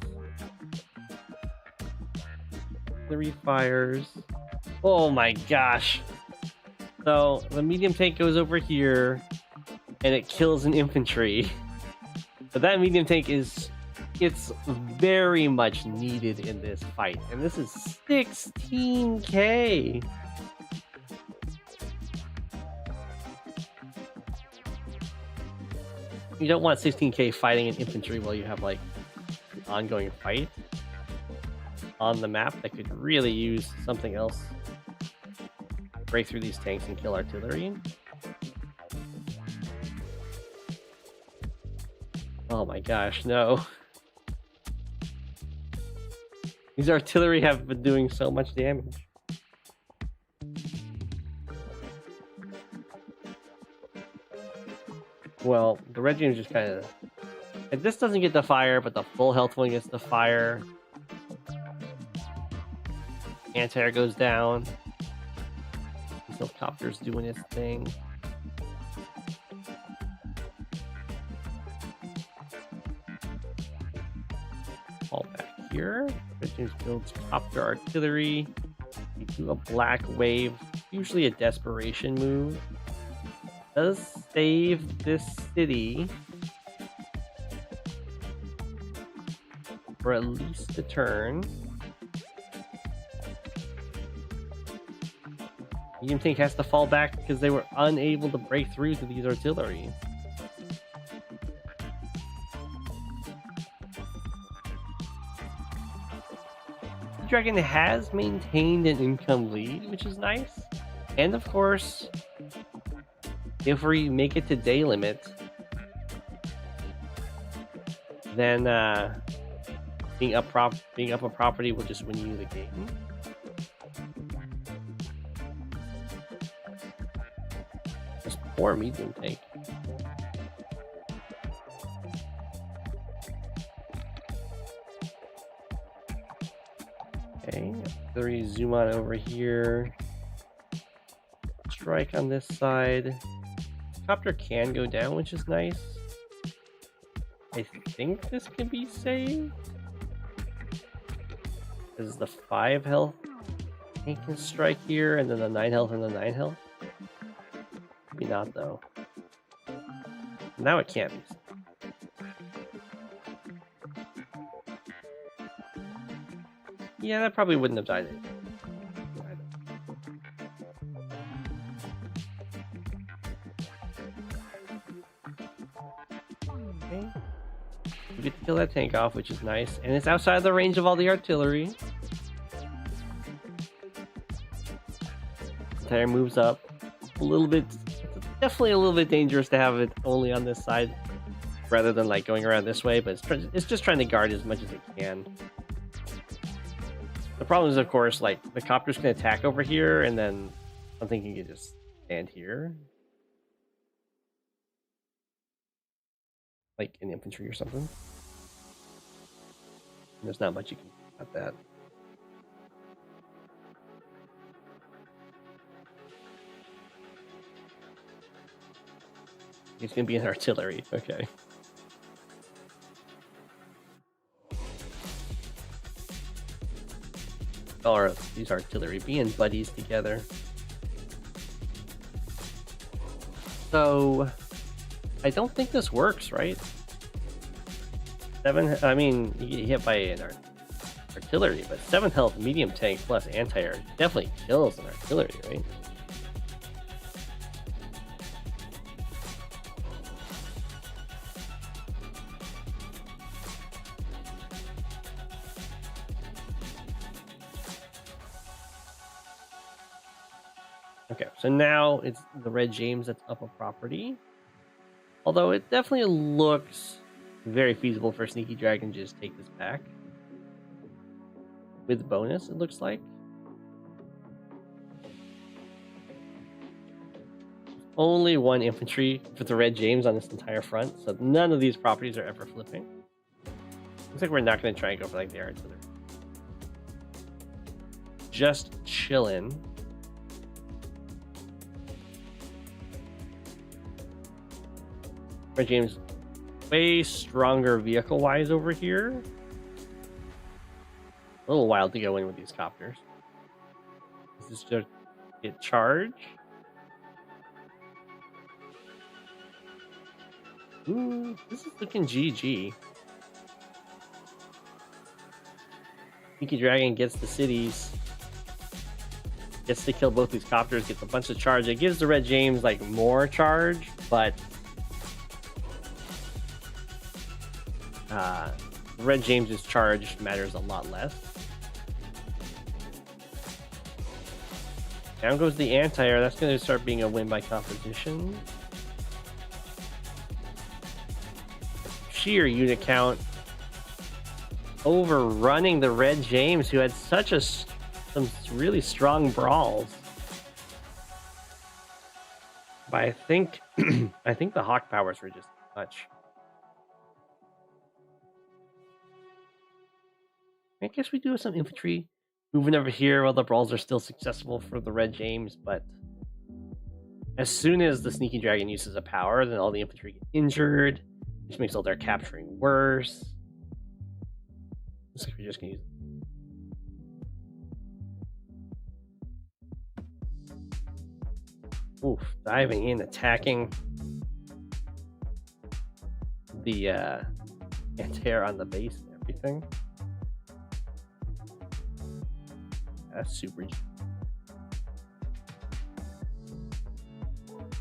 Artillery fires. Oh my gosh. So the medium tank goes over here and it kills an infantry. But that medium tank it's very much needed in this fight. And this is 16k. You don't want 16k fighting an infantry while you have like an ongoing fight on the map that could really use something else. Break through these tanks and kill artillery. Oh my gosh, no. These artillery have been doing so much damage. Well, the red team is just kind of... If this doesn't get the fire, but the full health one gets the fire. Anti-air goes down. This helicopter's doing its thing. Fall back here. Red team builds copter artillery. You do a black wave. Usually a desperation move. Does save this city for at least a turn. Medium tank has to fall back because they were unable to break through to these artillery. The Dragon has maintained an income lead, which is nice. And of course, if we make it to day limit, then being up a property will just win you the game. This poor medium tank. Okay, zoom on over here. Strike on this side. copter can go down, which is nice. I think this can be saved. This is the 5 health. He can strike here, and then the 9 health and the 9 health. Maybe not, though. Now it can't be. Yeah, that probably wouldn't have died. Okay. We get to kill that tank off, which is nice. And it's outside the range of all the artillery. Tire moves up a little bit. It's definitely a little bit dangerous to have it only on this side rather than like going around this way, but it's just trying to guard as much as it can. The problem is, of course, like the copters can attack over here, and then I'm thinking you can just stand here, like in infantry or something. There's not much you can do about that. He's gonna be in artillery. Okay. Or these artillery being buddies together. So I don't think this works, right? 7. I mean, you get hit by an artillery, but 7 health medium tank plus anti-air definitely kills an artillery, right? Okay, so now it's the Red James that's up a property. Although it definitely looks very feasible for TheSneakyDragon to just take this back. With bonus, it looks like. Only 1 infantry for the Red James on this entire front, so none of these properties are ever flipping. Looks like we're not going to try and go for like the artillery. Just chillin'. Red James way stronger vehicle-wise over here. A little wild to go in with these copters. Is this just get charged? Ooh, this is looking GG. TheSneakyDragon gets the cities. Gets to kill both these copters, gets a bunch of charge. It gives the Red James like more charge, but Red James's charge matters a lot less. Down goes the anti-air. That's going to start being a win by composition. Sheer unit count overrunning the Red James, who had such some really strong brawls. But I think I think the Hawke powers were just too much. I guess we do have some infantry moving over here while the brawls are still successful for the Red James, but as soon as the TheSneakyDragon uses a power, then all the infantry get injured, which makes all their capturing worse. Looks like we're just gonna use it. Oof, diving in, attacking the anti-air on the base and everything. That's super.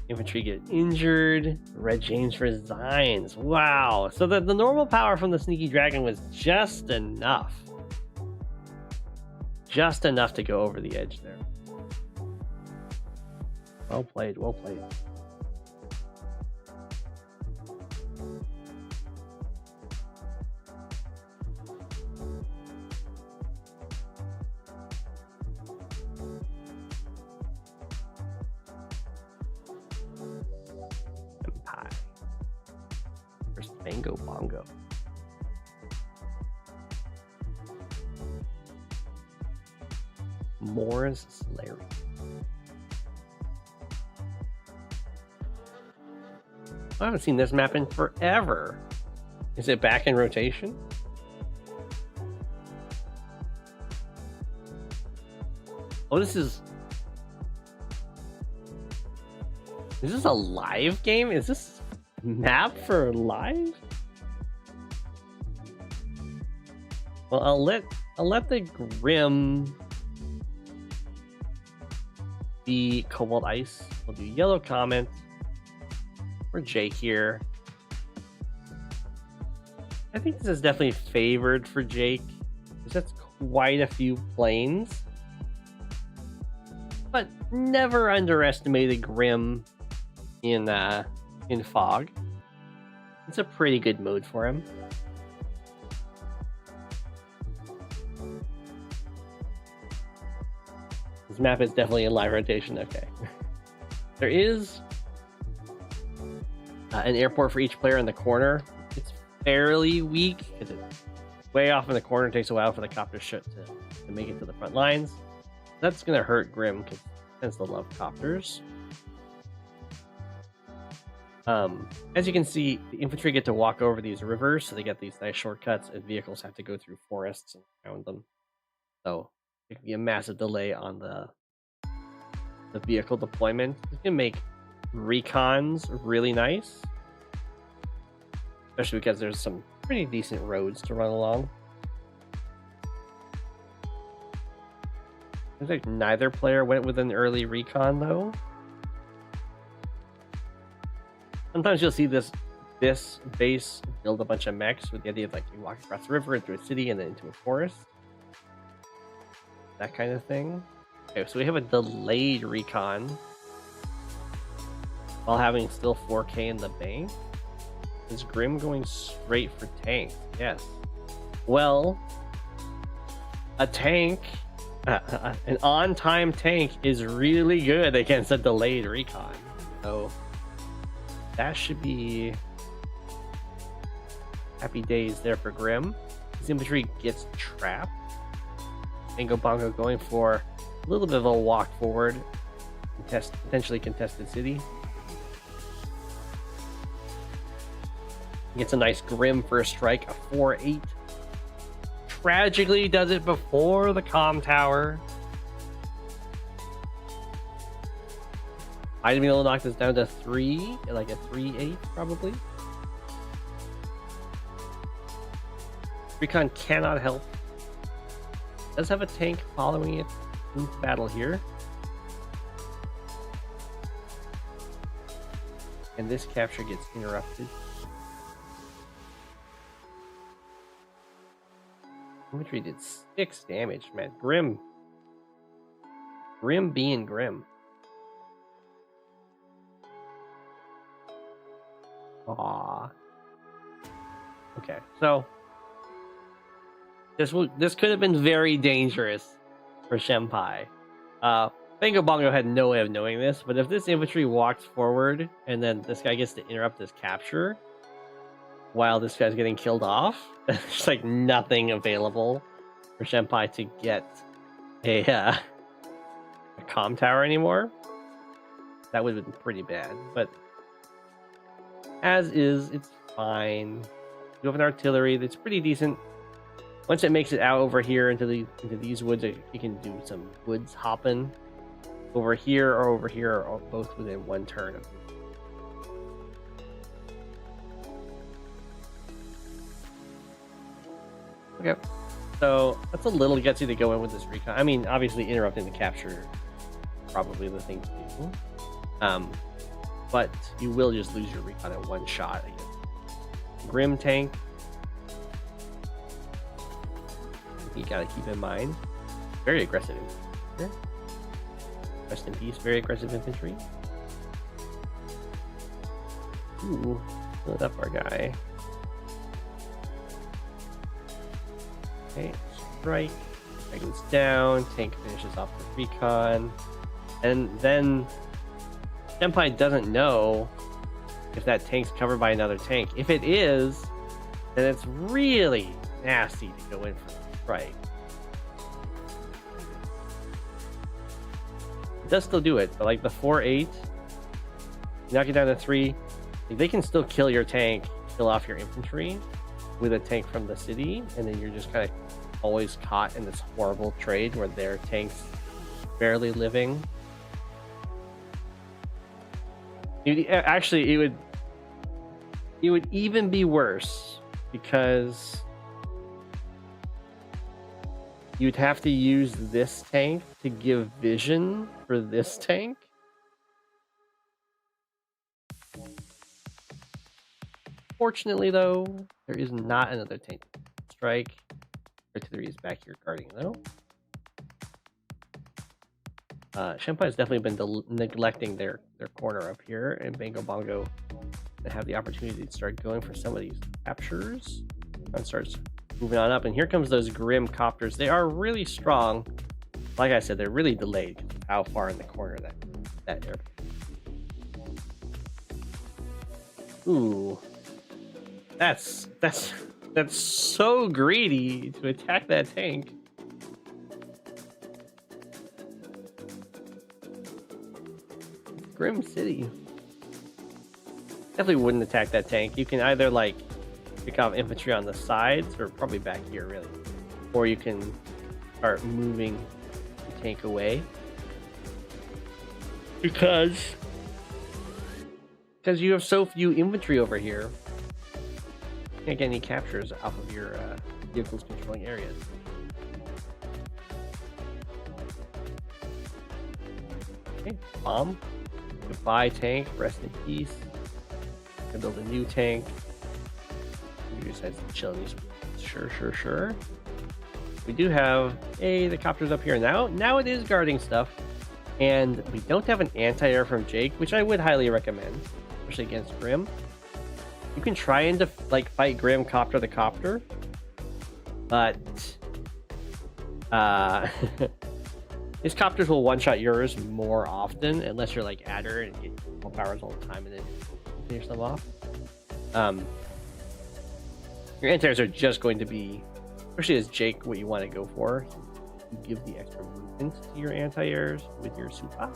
Infantry get injured. Red James resigns. Wow. So the normal power from the TheSneakyDragon was just enough. Just enough to go over the edge there. Well played, well played. Shenpai versus BangoBongo. Moore's Celeri. I haven't seen this map in forever. Is it back in rotation? Oh, this is this a live game? Is this map for live? Well, I'll let the Grimm be Cobalt Ice. We'll do Yellow Comment for Jake here. I think this is definitely favored for Jake, because that's quite a few planes. But never underestimate the Grimm in Fog. It's a pretty good mode for him. This map is definitely in live rotation. Okay. There is an airport for each player in the corner. It's fairly weak because it's way off in the corner. It takes a while for the copter to make it to the front lines. That's going to hurt Grimm because he tends to love copters. As you can see, the infantry get to walk over these rivers, so they get these nice shortcuts, and vehicles have to go through forests and around them. So it can be a massive delay on the vehicle deployment. It can make recons really nice, especially because there's some pretty decent roads to run along. Looks like neither player went with an early recon though. Sometimes you'll see this base build a bunch of mechs with the idea of like you walk across the river into a city and then into a forest. That kind of thing. Okay, so we have a delayed recon while having still 4K in the bank. Is Grimm going straight for tank? Yes. Well, a tank, an on-time tank is really good against a delayed recon. So that should be happy days there for Grimm. His infantry gets trapped. BangoBongo going for a little bit of a walk forward, potentially contested city. Gets a nice Grimm first strike, a 4-8. Tragically does it before the comm tower. Item will knock this down to 3, like a 3-8 probably. Recon cannot help. Does have a tank following it into battle here. And this capture gets interrupted. Infantry did 6 damage, man. Grimm being Grimm. Aww. Okay, so this could have been very dangerous for Shenpai. BangoBongo had no way of knowing this, but if this infantry walks forward and then this guy gets to interrupt this capture while this guy's getting killed off, there's like nothing available for Shenpai to get a comm tower anymore. That would have been pretty bad, but as is, it's fine. You have an artillery that's pretty decent. Once it makes it out over here into these woods, you can do some woods hopping. Over here or both within one turn of it. Okay, so that's a little gutsy to go in with this recon. I mean, obviously interrupting the capture is probably the thing to do. But you will just lose your recon at one shot against Grimm tank. You gotta keep in mind. Very aggressive infantry. Rest in peace, very aggressive infantry. Ooh, load up our guy. Okay, strike. That goes down. Tank finishes off the recon. And then Shenpai doesn't know if that tank's covered by another tank. If it is, then it's really nasty to go in for the strike. It does still do it, but like the 4-8, knock it down to 3, Like, they can still kill your tank, kill off your infantry with a tank from the city, and then you're just kind of always caught in this horrible trade where their tank's barely living. Actually, it would even be worse because you'd have to use this tank to give vision for this tank. Fortunately, though, there is not another tank to strike. Artillery is back here guarding, though. Shenpai has definitely been neglecting their corner up here, and BangoBongo have the opportunity to start going for some of these captures and starts moving on up. And here comes those Grimm copters. They are really strong. Like I said, they're really delayed because of how far in the corner that area. Ooh, that's so greedy to attack that tank. Grimm City. Definitely wouldn't attack that tank. You can either like pick off infantry on the sides, or probably back here really, or you can start moving the tank away because you have so few infantry over here. You can't get any captures off of your vehicles controlling areas. Okay, bomb. Goodbye, tank. Rest in peace. Gonna build a new tank. You decides to chill in these. Sure. We do have the copters up here now. Now it is guarding stuff, and we don't have an anti-air from Jake, which I would highly recommend, especially against Grimm. You can try and like fight Grimm copter the copter, but his copters will one-shot yours more often, unless you're like Adder and get more powers all the time and then finish them off. Your anti-airs are just going to be, especially as Jake, what you want to go for. You give the extra movement to your anti-airs with your super.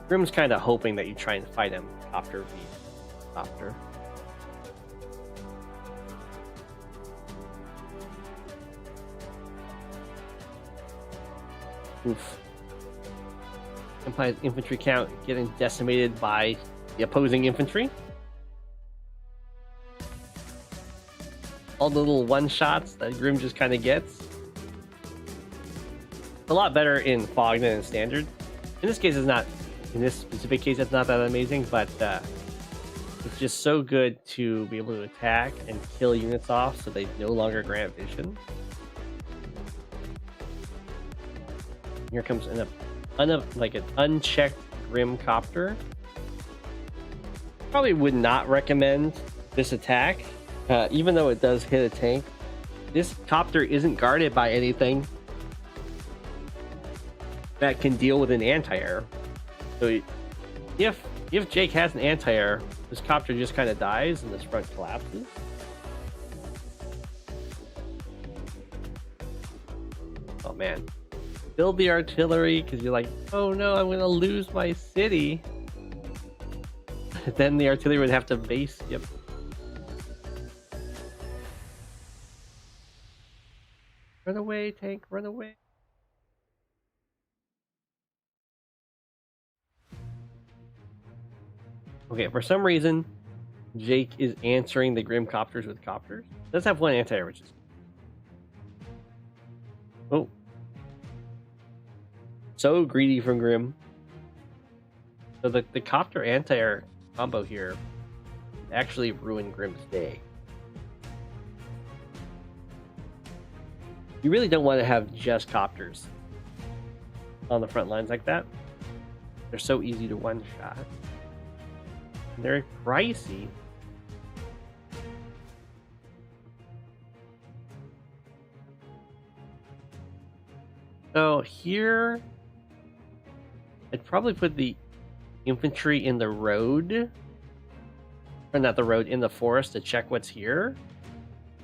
Grimm's kind of hoping that you try and fight him copter v copter. Oof. Shenpai's infantry count getting decimated by the opposing infantry. All the little one-shots that Grimm just kind of gets. It's a lot better in Fog than in Standard. In this case, it's not. In this specific case, it's not that amazing, but it's just so good to be able to attack and kill units off so they no longer grant vision. Here comes an unchecked Grimm copter. Probably would not recommend this attack, even though it does hit a tank. This copter isn't guarded by anything that can deal with an anti-air. So if Jake has an anti-air, this copter just kind of dies and this front collapses. Oh man. Build the artillery because you're like, oh no, I'm gonna lose my city. Then the artillery would have to base. Yep. Run away, tank, run away. Okay, for some reason, Jake is answering the Grimm copters with copters. Does have one anti-air, which is... Oh. So greedy from Grimm. So the copter anti-air combo here actually ruined Grimm's day. You really don't want to have just copters on the front lines like that. They're so easy to one-shot. They're pricey. So here, I'd probably put the infantry in the road, or not the road, in the forest to check what's here.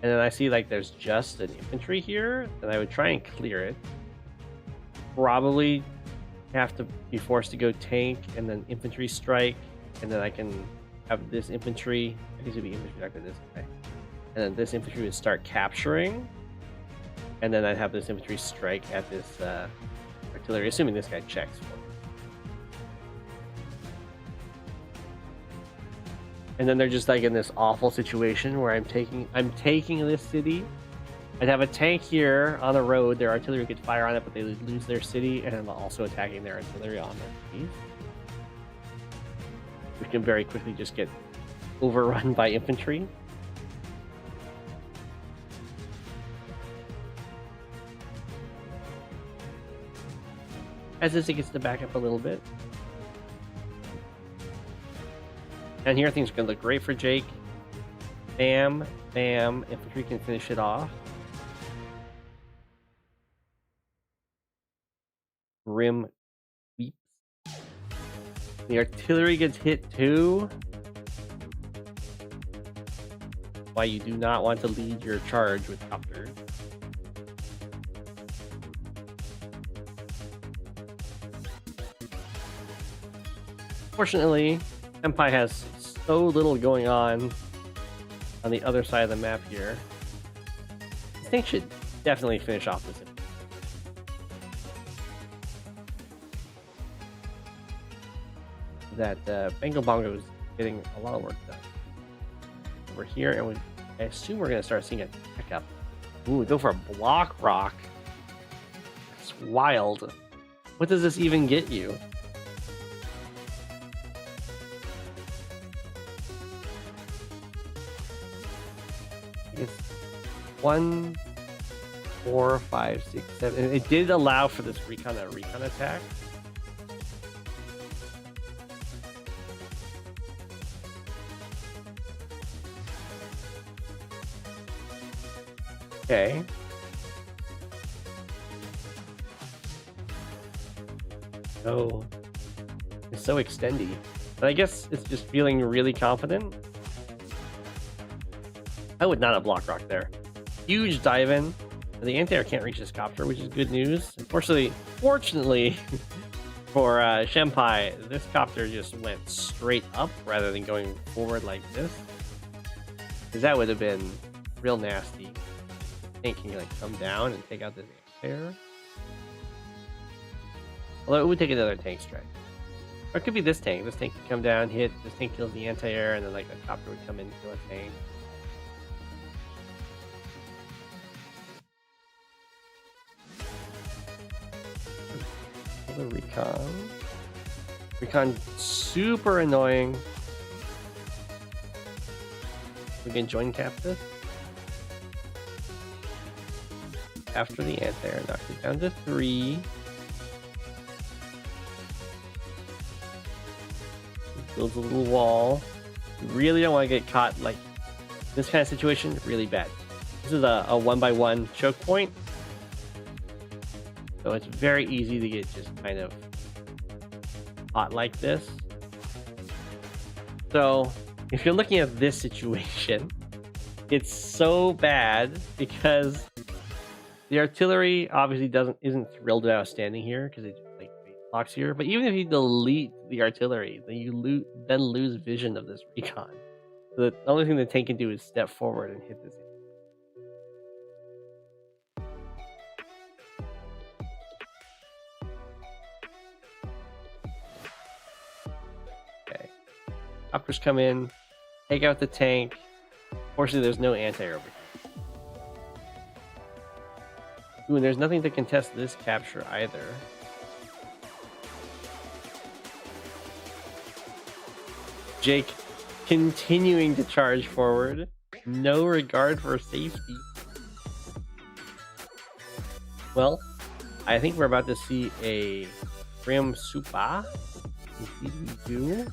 And then I see like there's just an infantry here, then I would try and clear it. Probably have to be forced to go tank and then infantry strike, and then I can have this infantry. I guess it'd be infantry after this guy, and then this infantry would start capturing, and then I'd have this infantry strike at this artillery, assuming this guy checks for me. And then they're just like in this awful situation where I'm taking this city. I'd have a tank here on the road. Their artillery could fire on it, but they would lose their city, and I'm also attacking their artillery on their cities. We can very quickly just get overrun by infantry. As this, it gets to back up a little bit. And here things are going to look great for Jake. Bam, bam. Infantry can finish it off. Grimm weeps. The artillery gets hit too. Why you do not want to lead your charge with copters. Fortunately, Shenpai has so little going on the other side of the map here. This thing should definitely finish off this. That BangoBongo is getting a lot of work done over here, and I assume we're going to start seeing a pickup. Ooh, go for a block rock. That's wild. What does this even get you? It's 1, 4, 5, 6, 7. And it did allow for this recon attack. Okay. Oh, it's so extendy. But I guess it's just feeling really confident. I would not have block rock there. Huge dive in. And the anti-air can't reach this copter, which is good news. Unfortunately, fortunately for Shenpai, this copter just went straight up rather than going forward like this. Because that would have been real nasty. Tank can like come down and take out this anti-air. Although it would take another tank strike. Or it could be this tank. This tank could come down, hit, this tank kills the anti-air, and then like a copter would come in and kill a tank. The recon super annoying. We can join cap this. After the anti-air, knocks it down to 3. Builds a little wall. You really don't want to get caught like this kind of situation. Really bad. This is a 1x1 choke point. So it's very easy to get just kind of hot like this. So if you're looking at this situation, it's so bad because the artillery obviously isn't thrilled about standing here because it like blocks here. But even if you delete the artillery, then you lose vision of this recon. So the only thing the tank can do is step forward and hit this. Copters come in, take out the tank. Fortunately, there's no anti-air over here. Ooh, and there's nothing to contest this capture either. Jake continuing to charge forward. No regard for safety. Well, I think we're about to see a Grimm Super. Thavidu.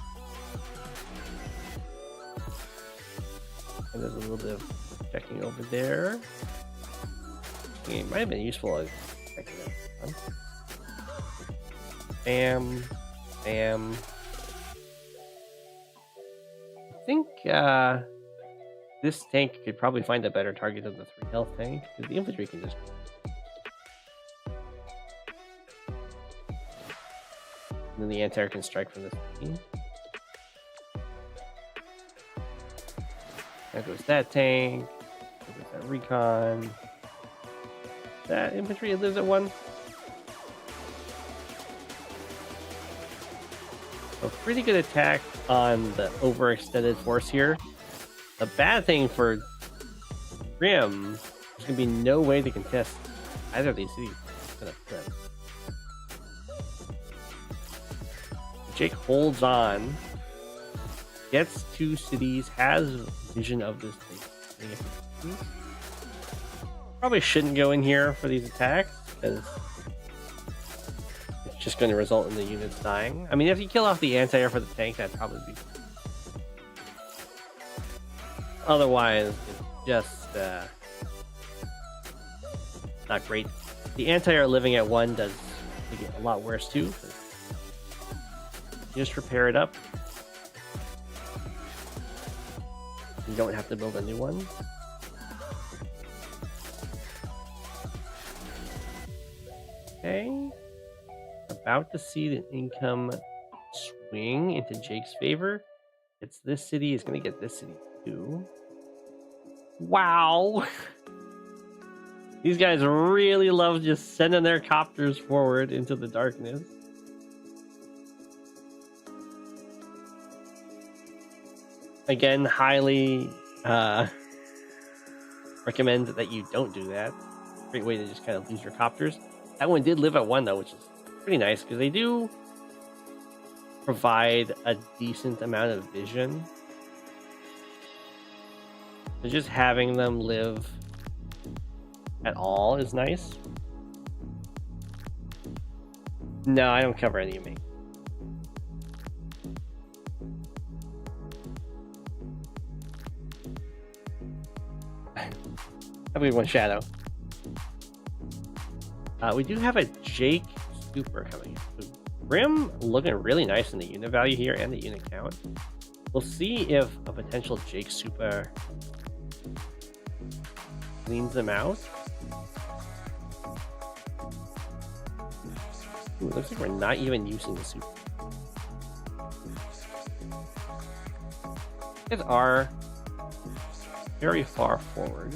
And there's a little bit of checking over there. It might have been useful as checking that. Bam. Bam. I think this tank could probably find a better target than the 3 health tank, because the infantry can just... then the anti-air can strike from this team. There goes that tank. There goes that recon. That infantry lives at 1. So pretty good attack on the overextended force here. The bad thing for Grimm, there's going to be no way to contest either of these cities. It's going to flip. Jake holds on, gets 2 cities, has vision of this thing. Probably shouldn't go in here for these attacks because it's just going to result in the units dying. I mean, if you kill off the anti-air for the tank, that'd probably be. Otherwise, it's just not great. The anti-air living at 1 does make it a lot worse too. Just repair it up. You don't have to build a new one. Okay. About to see the income swing into Jake's favor. It's this city. It's going to get this city too. Wow. These guys really love just sending their copters forward into the darkness. Again, highly recommend that you don't do that. Great way to just kind of lose your copters. That one did live at 1 though, which is pretty nice because they do provide a decent amount of vision. So just having them live at all is nice. No, I don't cover any of me. Have a good one, Shadow. We do have a Jake Super coming in. So Grimm looking really nice in the unit value here and the unit count. We'll see if a potential Jake Super cleans them out. Ooh, it looks like we're not even using the Super. These are very far forward.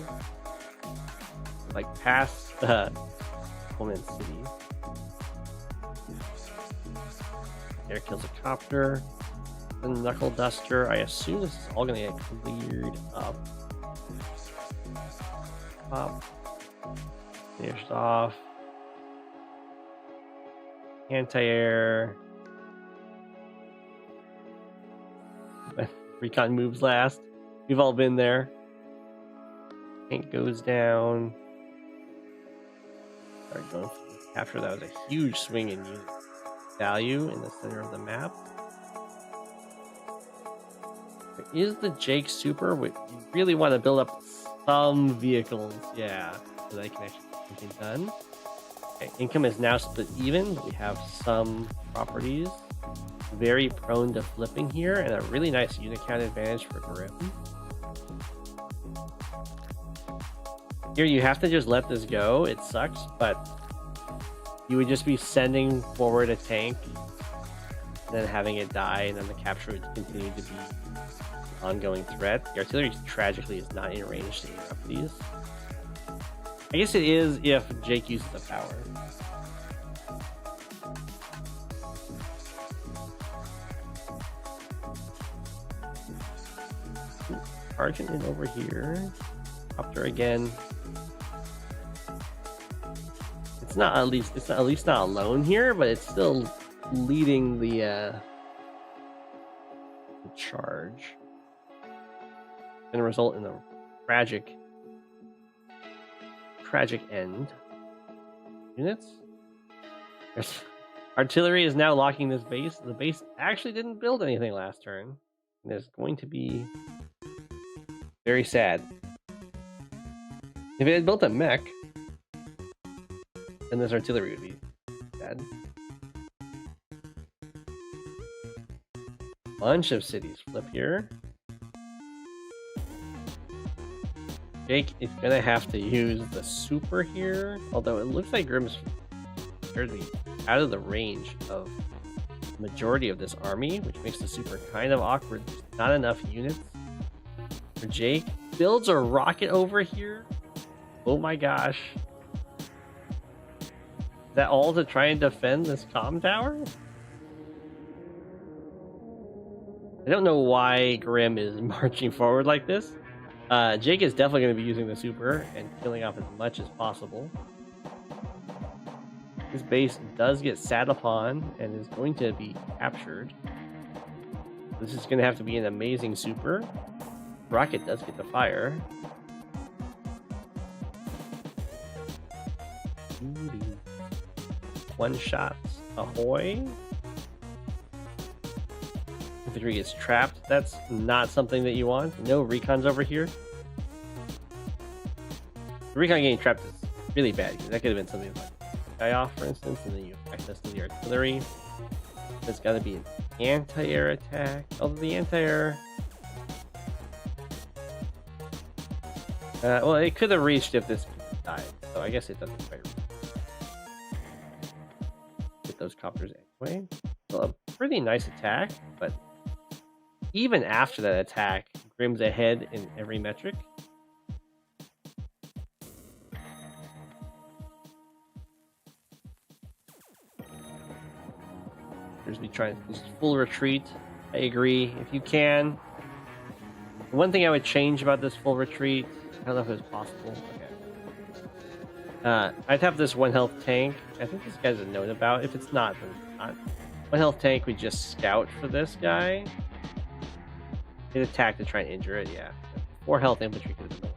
Like past the Pullman City. Air kills a copter. The Knuckle Duster. I assume this is all going to get cleared up. Pop. Finished off. Anti-air. Recon moves last. We've all been there. Tank goes down. Start going for the capture. That was a huge swing in unit value in the center of the map. There is the Jake Super. You really want to build up some vehicles, yeah, so they can actually get something done. Okay, income is now split even. We have some properties. Very prone to flipping here, and a really nice unit count advantage for Grimm. Here you have to just let this go. It sucks, but you would just be sending forward a tank, and then having it die, and then the capture would continue to be an ongoing threat. The artillery tragically is not in range to interrupt these. I guess it is if Jake uses the power. Argent in over here. Copter again. It's at least not alone here, but it's still leading the charge. It's gonna result in a tragic end. Units. Artillery is now locking this base. The base actually didn't build anything last turn. And it's going to be very sad. If it had built a mech, then this artillery would be sad. Bunch of cities flip here. Jake is gonna have to use the super here, although it looks like Grimm's fairly out of the range of majority of this army, which makes the super kind of awkward. There's not enough units for Jake. Builds a rocket over here. Oh my gosh. Is that all to try and defend this comm tower? I don't know why Grimm is marching forward like this. Jake is definitely going to be using the super and killing off as much as possible. This base does get sat upon and is going to be captured. This is going to have to be an amazing super. Rocket does get the fire. One shot. Ahoy. Infantry gets trapped. That's not something that you want. No recons over here. The recon getting trapped is really bad because that could have been something like guy off, for instance, and then you have access to the artillery. There's got to be an anti-air attack. Although the anti-air, well, it could have reached if this died, so I guess it doesn't quite reach. Get those copters anyway. Well, a pretty nice attack, but even after that attack, Grimm's ahead in every metric. There's me trying this full retreat. I agree. If you can. One thing I would change about this full retreat, I don't know if it's possible. Okay. I'd have this 1 health tank. I think this guy's a note about. If it's not, then it's not. 1 health tank, we just scout for this guy. Hit attack to try and injure it, yeah. 4 health infantry could have been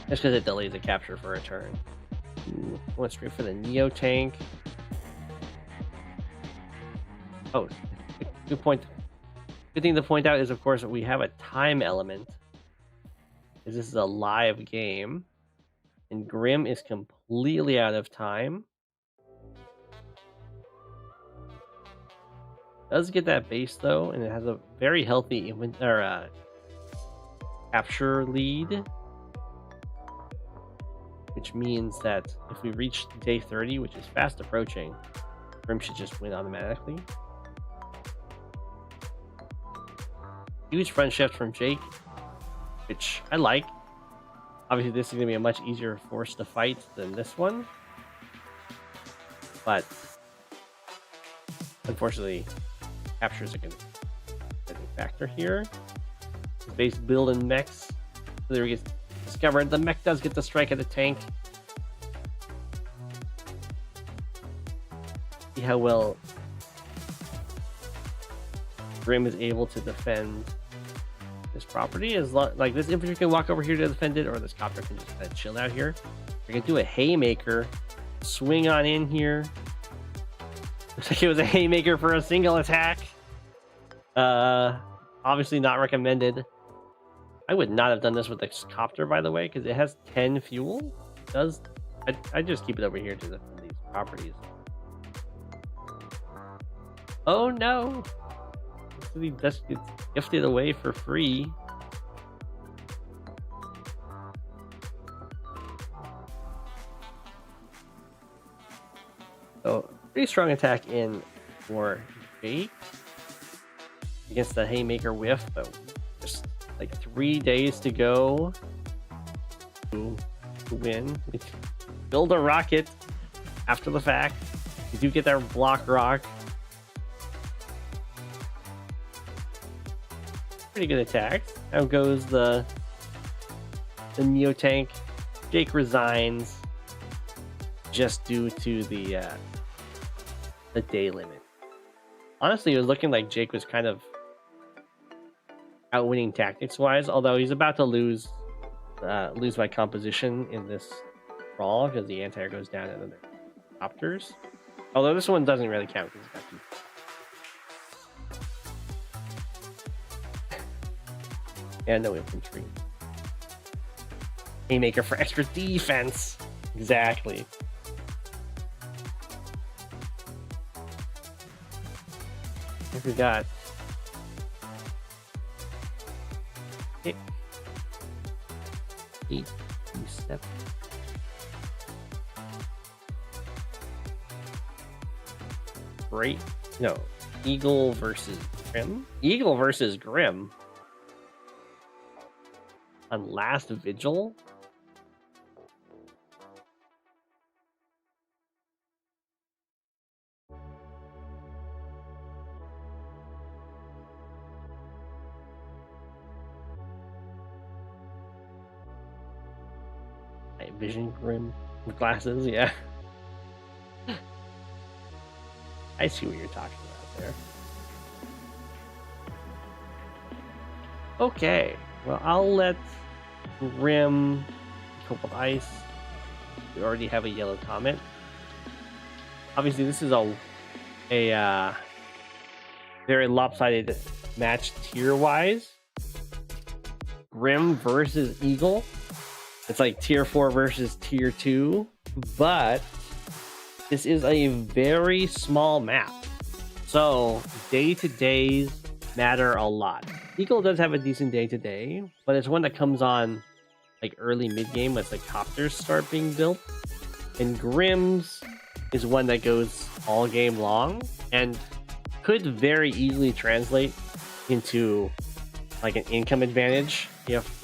just because it delays the capture for a turn. Ooh, went straight for the Neo tank. Oh, good point. Good thing to point out is, of course, that we have a time element. This is a live game, and Grimm is completely out of time. Does get that base though, and it has a very healthy capture lead, which means that if we reach day 30, which is fast approaching, Grimm should just win automatically. Huge front shift from Jake, which I like. Obviously, this is going to be a much easier force to fight than this one, but unfortunately, captures are going to be a factor here. Base build and mechs. So there we get discovered. The mech does get the strike at the tank. See how well Grimm is able to defend this property. As like this infantry can walk over here to defend it, or this copter can just kind of chill out here. We're gonna do a haymaker, swing on in here. Looks like it was a haymaker for a single attack. Obviously not recommended. I would not have done this with the copter, by the way, because it has 10 fuel. I just keep it over here to defend these properties. Oh no! He just gets gifted away for free. So, pretty strong attack in for Jake against the haymaker whiff, but just like 3 days to go to win. We build a rocket after the fact. We do get that block rock. Pretty good attacks. Now goes the Neo tank. Jake resigns just due to the day limit. Honestly, it was looking like Jake was kind of outwinning tactics wise, although he's about to lose by composition in this brawl because the anti-air goes down and then the copters. Although this one doesn't really count because it's got 2. And no infantry. Haymaker for extra defense. Exactly. I forgot. Okay. 8, 7. great. No, Eagle versus Grimm. Eagle versus Grimm on last Vigil. Night vision Grimm with glasses, yeah. I see what you're talking about there. Okay, well, I'll let Grimm cope with ice. We already have a yellow comment. Obviously, this is a very lopsided match tier-wise. Grimm versus Eagle. It's like tier 4 versus tier 2, but this is a very small map. So day-to-days matter a lot. Eagle does have a decent day-to-day, but it's one that comes on like early mid-game as the copters start being built. And Grimm's is one that goes all game long and could very easily translate into like an income advantage if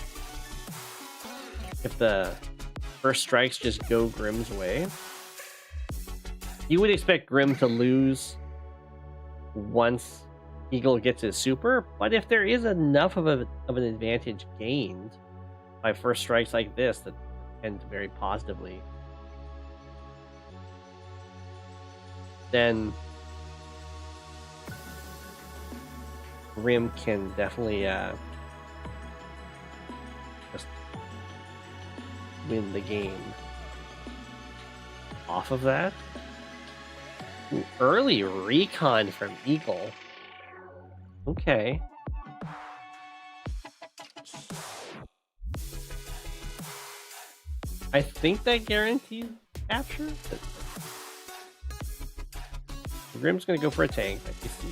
the first strikes just go Grimm's way. You would expect Grimm to lose once Eagle gets his super, but if there is enough of an advantage gained by first strikes like this that end very positively, then Grimm can definitely just win the game off of that. Ooh, early recon from Eagle. Okay. I think that guarantees capture. Grimm's gonna go for a tank, like you see.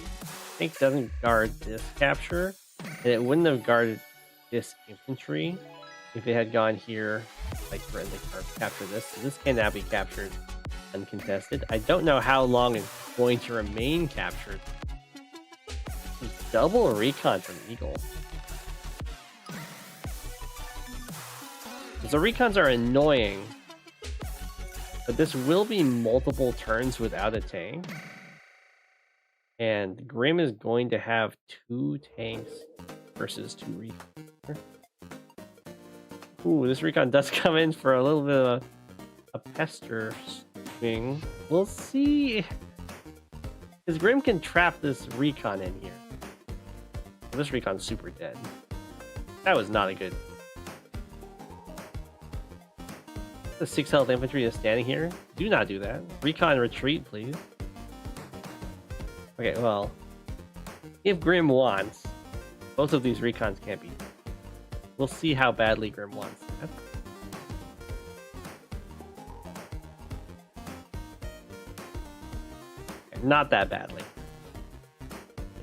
Tank doesn't guard this capture, and it wouldn't have guarded this infantry if it had gone here, like for the capture this. So this can now be captured uncontested. I don't know how long it's going to remain captured. Double recon from Eagle. So recons are annoying, but this will be multiple turns without a tank. And Grimm is going to have 2 tanks versus 2 recons. Ooh, this recon does come in for a little bit of a pester swing. We'll see. Because Grimm can trap this recon in here. This recon's super dead. That was not a good... The 6 health infantry is standing here. Do not do that. Recon retreat, please. Okay, well, if Grimm wants, both of these recons can't be. We'll see how badly Grimm wants that. Okay, not that badly.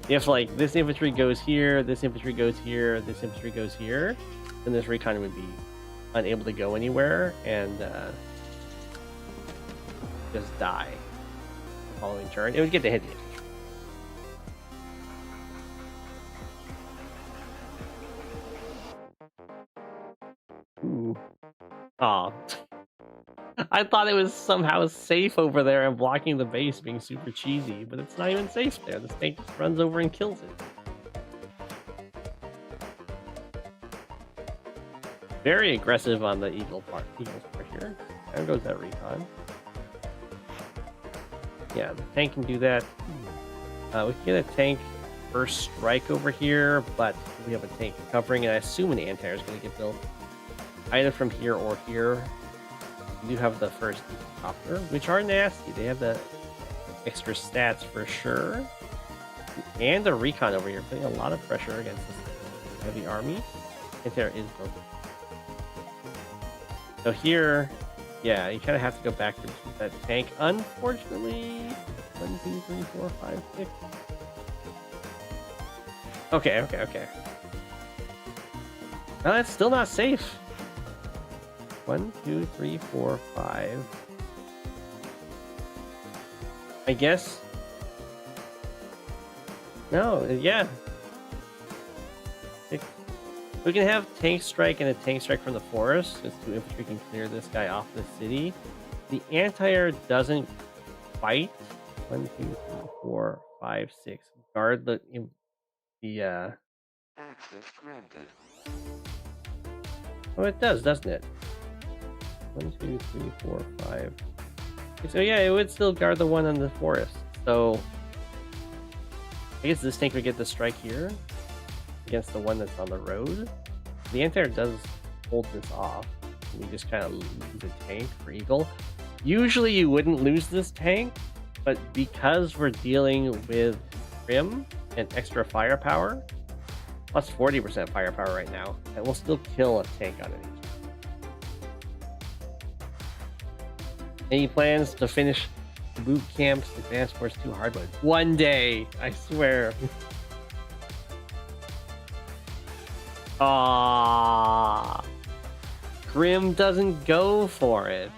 If like this infantry goes here, this infantry goes here, this infantry goes here, then this recon would be unable to go anywhere and just die the following turn. It would get to hit the infantry. Ooh. Aw. I thought it was somehow safe over there and blocking the base being super cheesy, but it's not even safe there. The tank just runs over and kills it. Very aggressive on the Eagle's part here. There goes that recon. Yeah, the tank can do that. We can get a tank first strike over here, but we have a tank covering, and I assume an anti-air is going to get built either from here or here. We do have the first copter, which are nasty. They have the extra stats for sure. And the recon over here, putting a lot of pressure against this heavy army. Anti-air is built. So here, yeah, you kind of have to go back to that tank. Unfortunately, 1, 2, 3, 4, 5, 6. Okay. No, that's still not safe. 1, 2, 3, 4, 5. I guess No, yeah. We can have tank strike and a tank strike from the forest, just so infantry can clear this guy off the city. The anti-air doesn't fight. 1, 2, 3, 4, 5, 6. Guard the Access granted. Oh, it does, doesn't it? 1, 2, 3, 4, 5. So yeah, it would still guard the one on the forest. So I guess this tank would get the strike here against the one that's on the road. The anti-air does hold this off. And you just kind of lose a tank for Eagle. Usually you wouldn't lose this tank, but because we're dealing with Grimm and extra firepower, plus 40% firepower right now, and we'll still kill a tank on it. Any plans to finish boot camps, advanced force 2 hard mode? One day, I swear. Ah, Grimm doesn't go for it.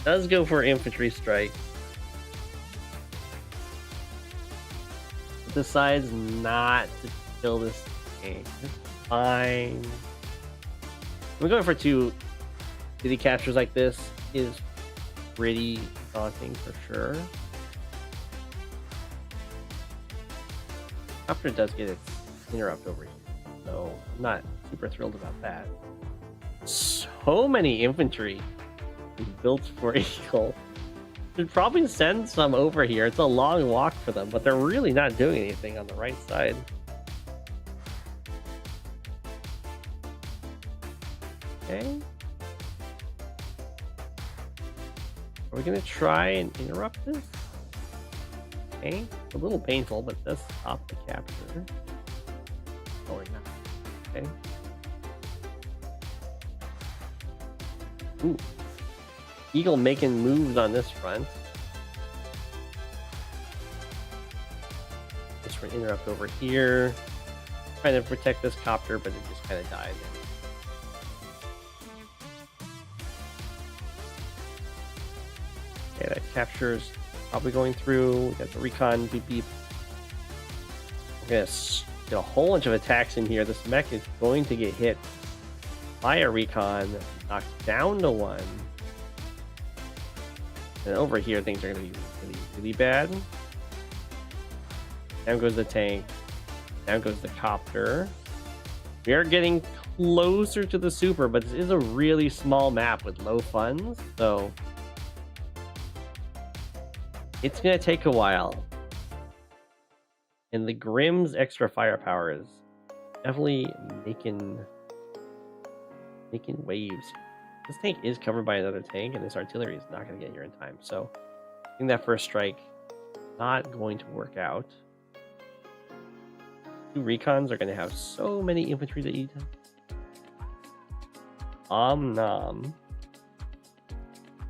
Does go for infantry strike. Decides not to kill this tank. It's fine. We're going for 2 city captures like this is pretty daunting for sure. Copter does get its interrupt over here, so I'm not super thrilled about that. So many infantry built for Eagle. Should probably send some over here. It's a long walk for them, but they're really not doing anything on the right side. Okay. Are we gonna try and interrupt this? Okay. It's a little painful, but does stop the capture. Oh, we're not. Okay. Ooh. Eagle making moves on this front. Just for an interrupt over here. Trying to protect this copter, but it just kind of died. Okay, that capture's probably going through. We got the recon beep beep. We're gonna get a whole bunch of attacks in here. This mech is going to get hit by a recon, knocked down to one. And over here, things are going to be really, really bad. Down goes the tank. Down goes the copter. We are getting closer to the super, but this is a really small map with low funds, so it's going to take a while. And the Grimm's extra firepower is definitely making waves. This tank is covered by another tank, and this artillery is not going to get here in time. So I think that first strike not going to work out. 2 recons are going to have so many infantry to eat. Nom.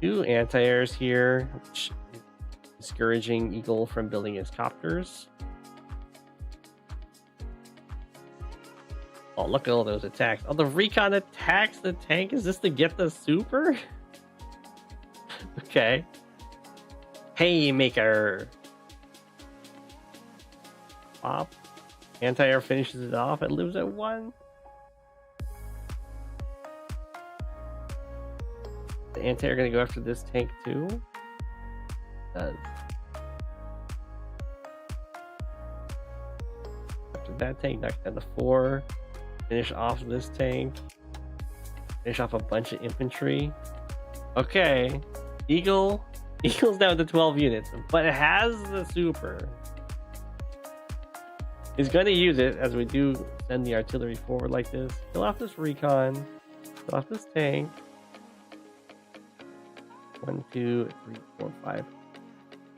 2 anti-airs here, which is discouraging Eagle from building his copters. Oh, look at all those attacks. Oh, the recon attacks the tank? Is this to get the super? Okay. Haymaker. Pop. Anti-air finishes it off. It lives at 1. The anti-air gonna go after this tank too? Does. After that tank, knocks down the 4. Finish off this tank. Finish off a bunch of infantry. Okay. Eagle's down to 12 units, but it has the super. He's going to use it as we do send the artillery forward like this. Kill off this recon. Kill off this tank. 1, 2, 3, 4, 5.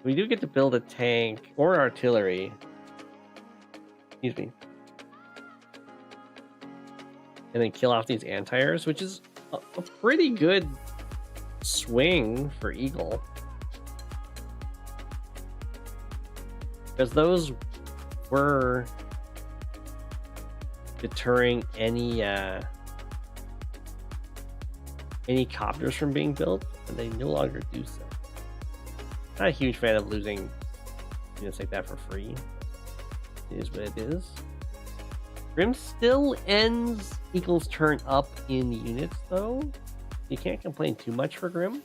We do get to build a tank or artillery. Excuse me. And then kill off these anti-airs, which is a pretty good swing for Eagle. Because those were deterring any copters from being built, and they no longer do so. Not a huge fan of losing units like that for free. It is what it is. Grimm still ends Eagle's turn up in units, though. You can't complain too much for Grimm.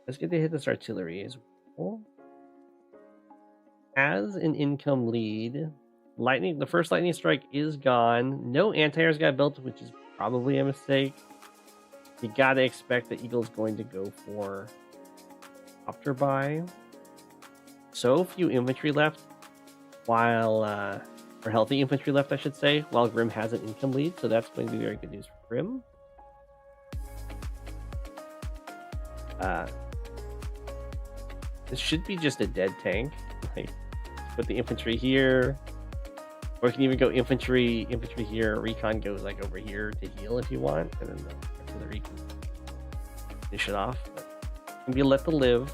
Let's get to hit this artillery as well. As an income lead, the first lightning strike is gone. No anti-airs got built, which is probably a mistake. You gotta expect that Eagle's going to go for copter buy. So few infantry left, while or healthy infantry left, I should say, while Grimm has an income lead. So that's going to be very good news for Grimm. This should be just a dead tank. Like, put the infantry here, or you can even go infantry here. Recon goes like over here to heal if you want, and then the artillery can finish it off. But it can be let to live.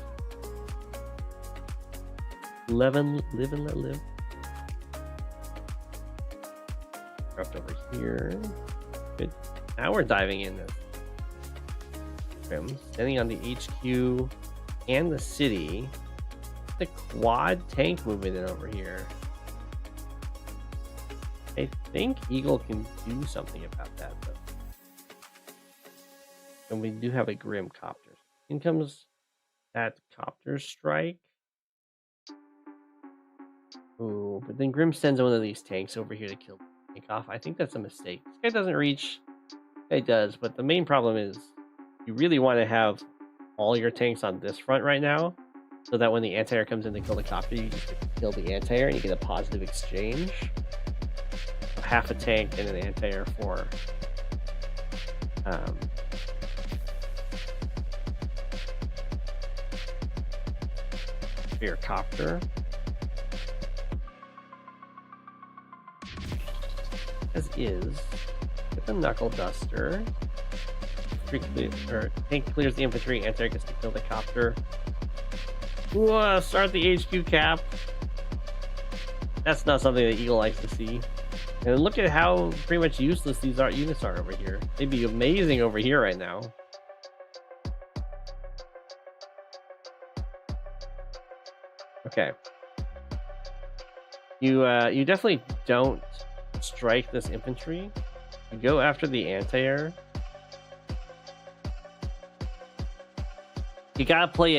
Live and let live. Dropped over here. Good. Now we're diving in this. Standing on the HQ and the city. The quad tank moving in over here. I think Eagle can do something about that, though. And we do have a Grimm copter. In comes that copter strike. Ooh, but then Grimm sends one of these tanks over here to kill the tank off. I think that's a mistake. This guy doesn't reach. It does, but the main problem is you really want to have all your tanks on this front right now, so that when the anti-air comes in to kill the copter, you just kill the anti-air and you get a positive exchange. Half a tank and an anti-air for your copter. As is, get the knuckle duster. Tank clears the infantry, anti-air gets to kill the copter. Whoa, start the HQ cap. That's not something that Eagle likes to see. And look at how pretty much useless these units are over here. They'd be amazing over here right now. Okay. You definitely don't strike this infantry. You go after the anti-air. You gotta play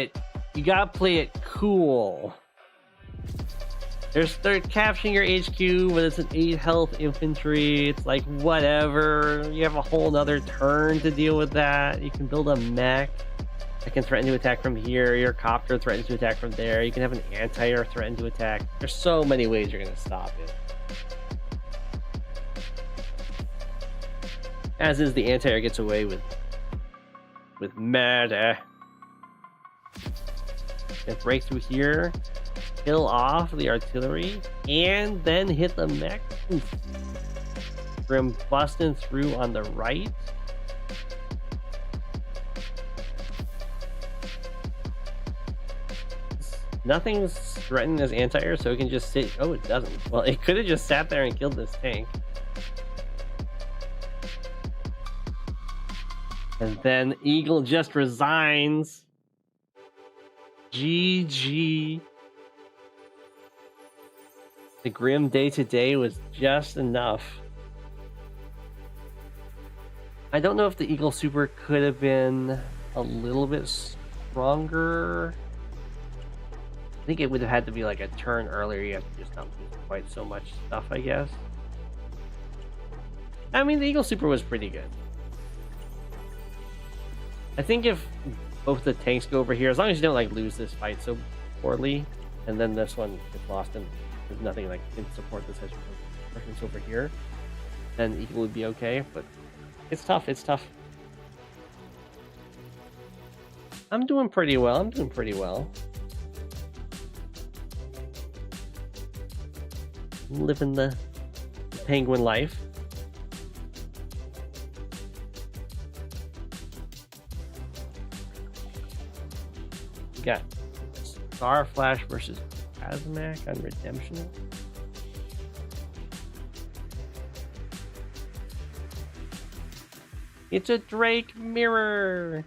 it cool. They're capturing your HQ, but it's an 8 health infantry. It's like, whatever. You have a whole nother turn to deal with that. You can build a mech that can threaten to attack from here. Your copter threatens to attack from there. You can have an anti-air threaten to attack. There's so many ways you're going to stop it. As is, the anti-air gets away with murder. And break through here. Kill off the artillery and then hit the mech. Oof. Grimm busting through on the right. Nothing's threatening this anti-air, so it can just sit. Oh, it doesn't. Well, it could have just sat there and killed this tank. And then Eagle just resigns. GG. The Grimm day-to-day was just enough. I don't know if the Eagle Super could have been a little bit stronger. I think it would have had to be like a turn earlier. You have to just not lose quite so much stuff, I guess. I mean, the Eagle Super was pretty good. I think if both the tanks go over here, as long as you don't like lose this fight so poorly, and then this one gets lost and there's nothing like to support this presence over here, then Eagle would be okay. But it's tough. It's tough. I'm doing pretty well. Living the penguin life. We got Star Flash versus brasmak on Redemption. It's a Drake mirror.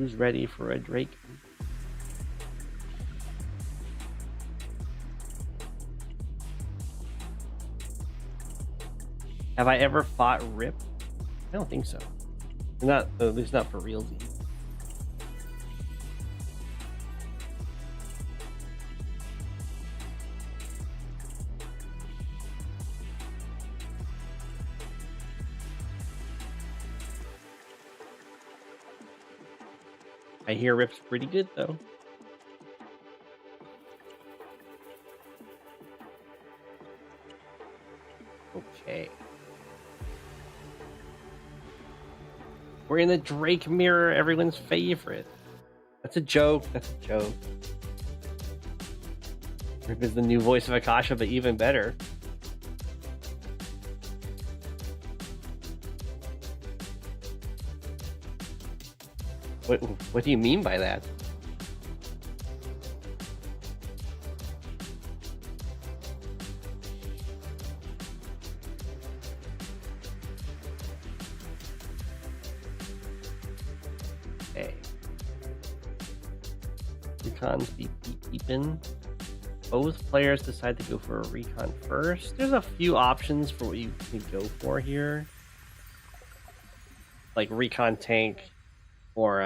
Who's ready for a Drake? Have I ever fought Rip? I don't think so. Not, at least not for realsy. I hear Rip's pretty good though. Okay. We're in the Drake mirror, everyone's favorite. That's a joke, that's a joke. Rip is the new voice of Akasha, but even better. What do you mean by that? Okay. Recons be beeping. Both players decide to go for a recon first. There's a few options for what you can go for here. Like recon tank or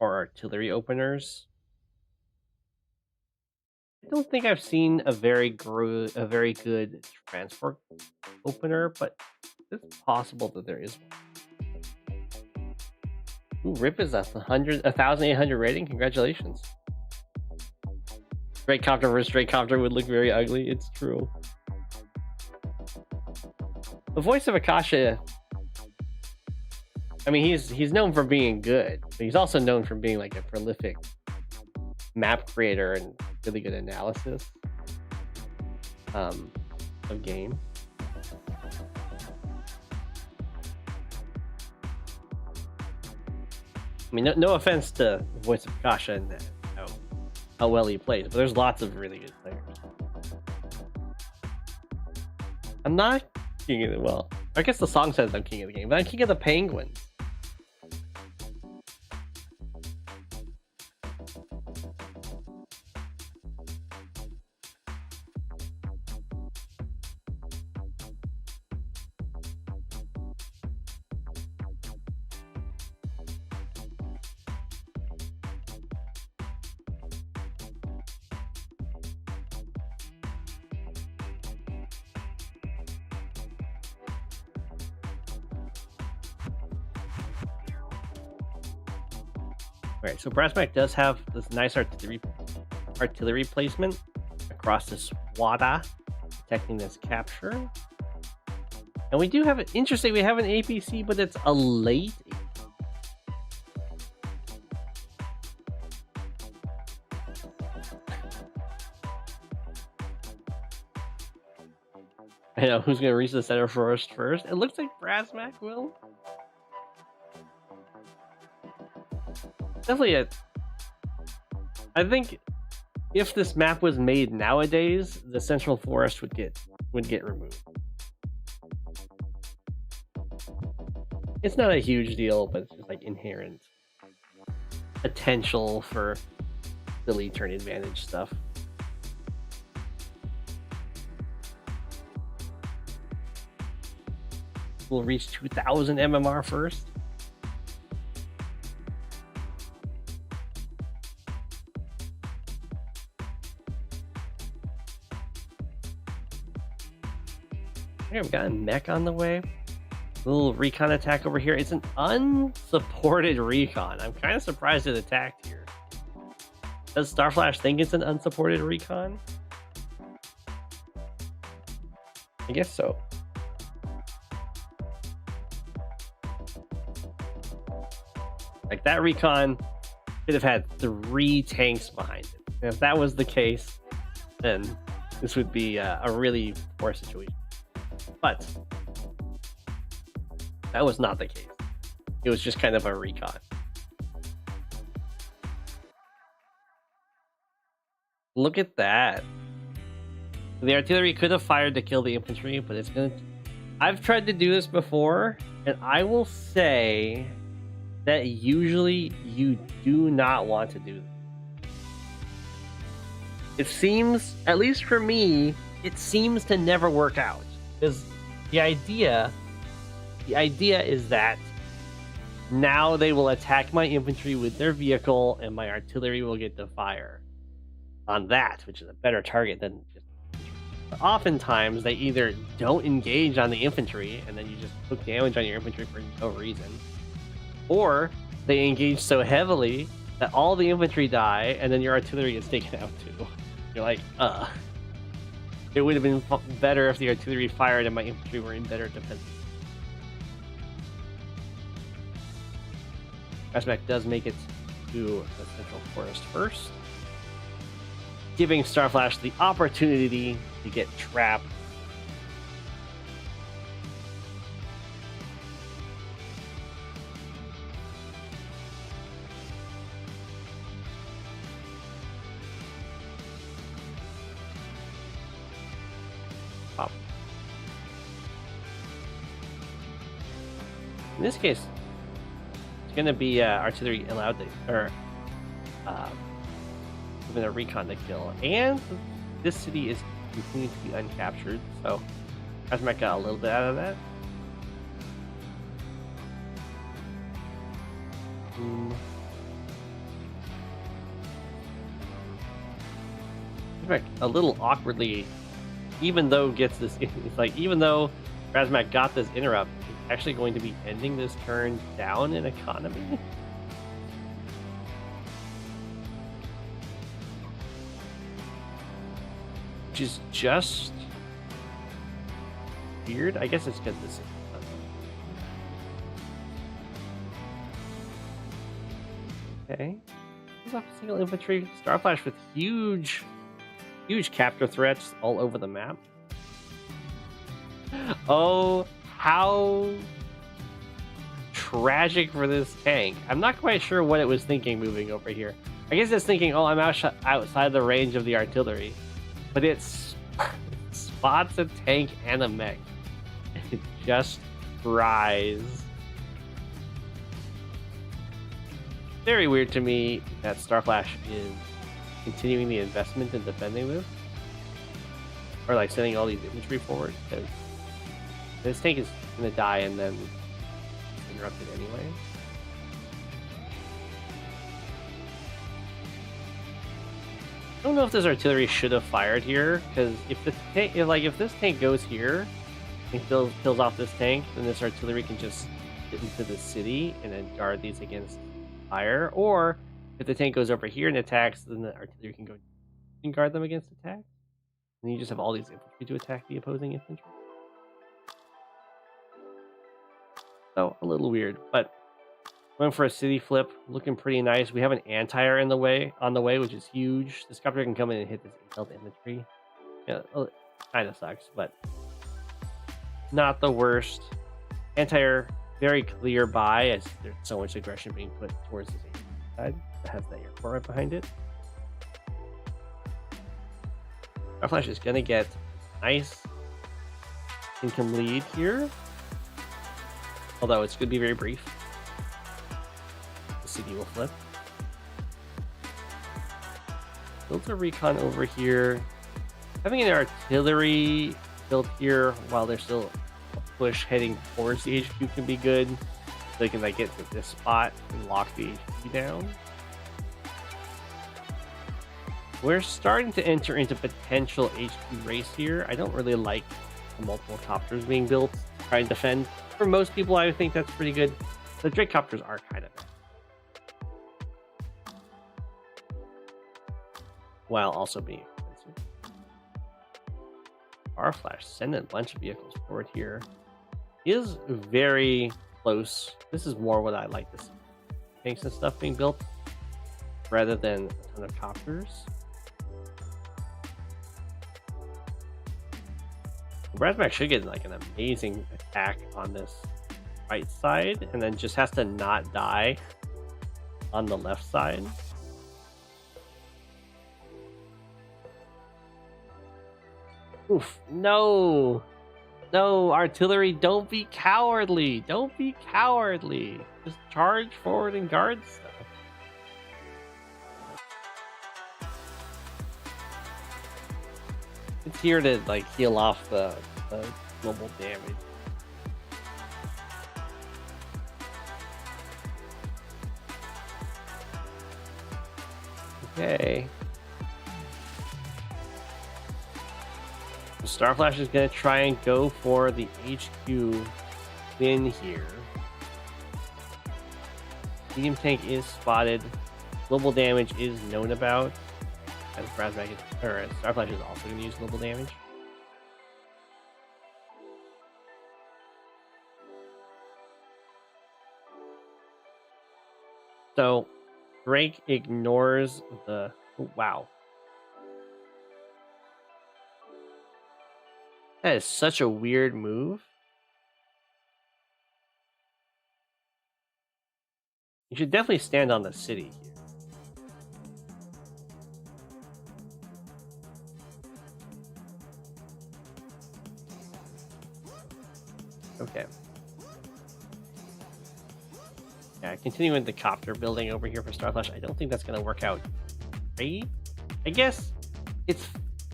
artillery openers. I don't think I've seen a very good transport opener, but it's possible that there is one. Ooh, Rip is at 1,800 rating. Congratulations. Straight copter versus straight copter would look very ugly. It's true. The voice of Akasha, I mean, he's known for being good, but he's also known for being like a prolific map creator and really good analysis of game. I mean, no offense to the voice of Akasha and how well he plays, but there's lots of really good players. I'm not king of the, well, I guess the song says I'm king of the game, but I'm king of the penguins. Alright, so brasmak does have this nice artillery placement across this wada, detecting this capture. And we do have an interesting, we have an APC, but it's a late I know who's gonna reach the center first. It looks like brasmak will. Definitely I think if this map was made nowadays, the central forest would get removed. It's not a huge deal, but it's just like inherent potential for silly turn advantage stuff. We'll reach 2,000 MMR first. Okay, we've got a mech on the way. A little recon attack over here. It's an unsupported recon. I'm kind of surprised it attacked here. Does Starflash think it's an unsupported recon? I guess so. Like, that recon could have had 3 tanks behind it. And if that was the case, then this would be a really poor situation. But that was not the case. It was just kind of a recon. Look at that. The artillery could have fired to kill the infantry, but it's gonna... I've tried to do this before, and I will say that usually you do not want to do. It seems, at least for me, it seems to never work out. Because the idea is that now they will attack my infantry with their vehicle and my artillery will get to fire on that, which is a better target than just. But oftentimes they either don't engage on the infantry and then you just took damage on your infantry for no reason, or they engage so heavily that all the infantry die and then your artillery is taken out too. You're like, it would have been better if the artillery fired and my infantry were in better defense. Brasmak does make it to the central forest first, giving Starflash the opportunity to get trapped. Pop. In this case, it's going to be artillery allowed to, or given a recon to kill, and this city is continuing to be uncaptured, so Brasmak got a little bit out of that. Brasmak a little awkwardly, even though gets this, it's like even though Brasmak got this interrupt, he's actually going to be ending this turn down in economy. Which is just weird. I guess it's because this is okay. He's off single infantry. Starflash with huge capture threats all over the map. Oh, how tragic for this tank. I'm not quite sure what it was thinking moving over here. I guess it's thinking, oh, I'm outside the range of the artillery. But it spots a tank and a mech. It just fries. Very weird to me that Starflash is continuing the investment in defending this. Or like sending all these infantry forward, because this tank is going to die and then it's interrupted anyway. I don't know if this artillery should have fired here, because if this tank goes here and kills off this tank, then this artillery can just get into the city and then guard these against fire. Or if the tank goes over here and attacks, then the artillery can go and guard them against attack. And you just have all these infantry to attack the opposing infantry. So a little weird, but going for a city flip, looking pretty nice. We have an anti-air on the way, which is huge. This copter can come in and hit this intel infantry. Yeah, kind of sucks, but not the worst. Anti-air, very clear buy, as there's so much aggression being put towards this side that has that airport right behind it. Our Flash is gonna get nice income lead here, although it's gonna be very brief. City will flip. Built a recon over here. Having an artillery built here while there's still a push heading towards the HQ can be good. So they can like get to this spot and lock the HQ down. We're starting to enter into potential HQ race here. I don't really like the multiple copters being built to try and defend. For most people, I think that's pretty good. The Drake copters are kind of bad, while also being expensive. Our Flash sending a bunch of vehicles forward here is very close. This is more what I like to see. Tanks and stuff being built rather than a ton of copters. Brasmak should get like an amazing attack on this right side and then just has to not die on the left side. Oof, no! No, artillery, don't be cowardly. Don't be cowardly. Just charge forward and guard stuff. It's here to like heal off the global damage. Okay. Starflash is going to try and go for the HQ win here. Medium tank is spotted. Global damage is known about. As brasmak or Starflash is also going to use global damage. So Drake ignores the... Oh, wow. That is such a weird move. You should definitely stand on the city here. Okay. Yeah, continuing the copter building over here for Starflash. I don't think that's going to work out great. I guess it's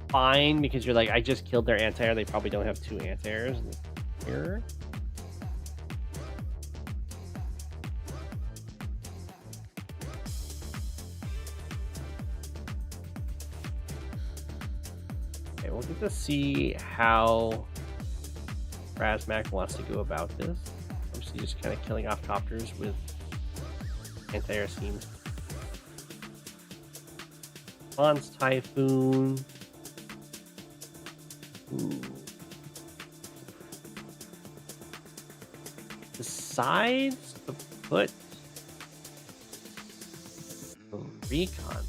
fine because you're like, I just killed their anti-air. They probably don't have 2 anti-airs here. Okay, we'll get to see how brasmak wants to go about this. Obviously, just kind of killing off copters with anti-air seems. Response Typhoon. Ooh. Decides to put a recon.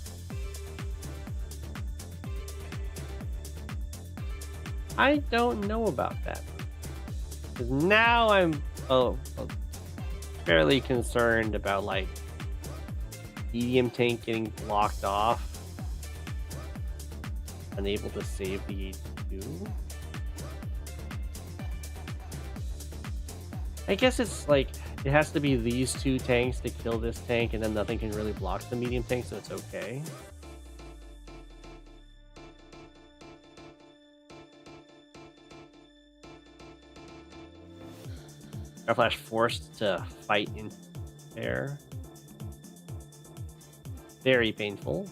I don't know about that. Because now I'm fairly concerned about like medium tank getting blocked off. Unable to save the HQ. I guess it's like it has to be these 2 tanks to kill this tank, and then nothing can really block the medium tank, so it's okay. Starflash forced to fight in there. Very painful.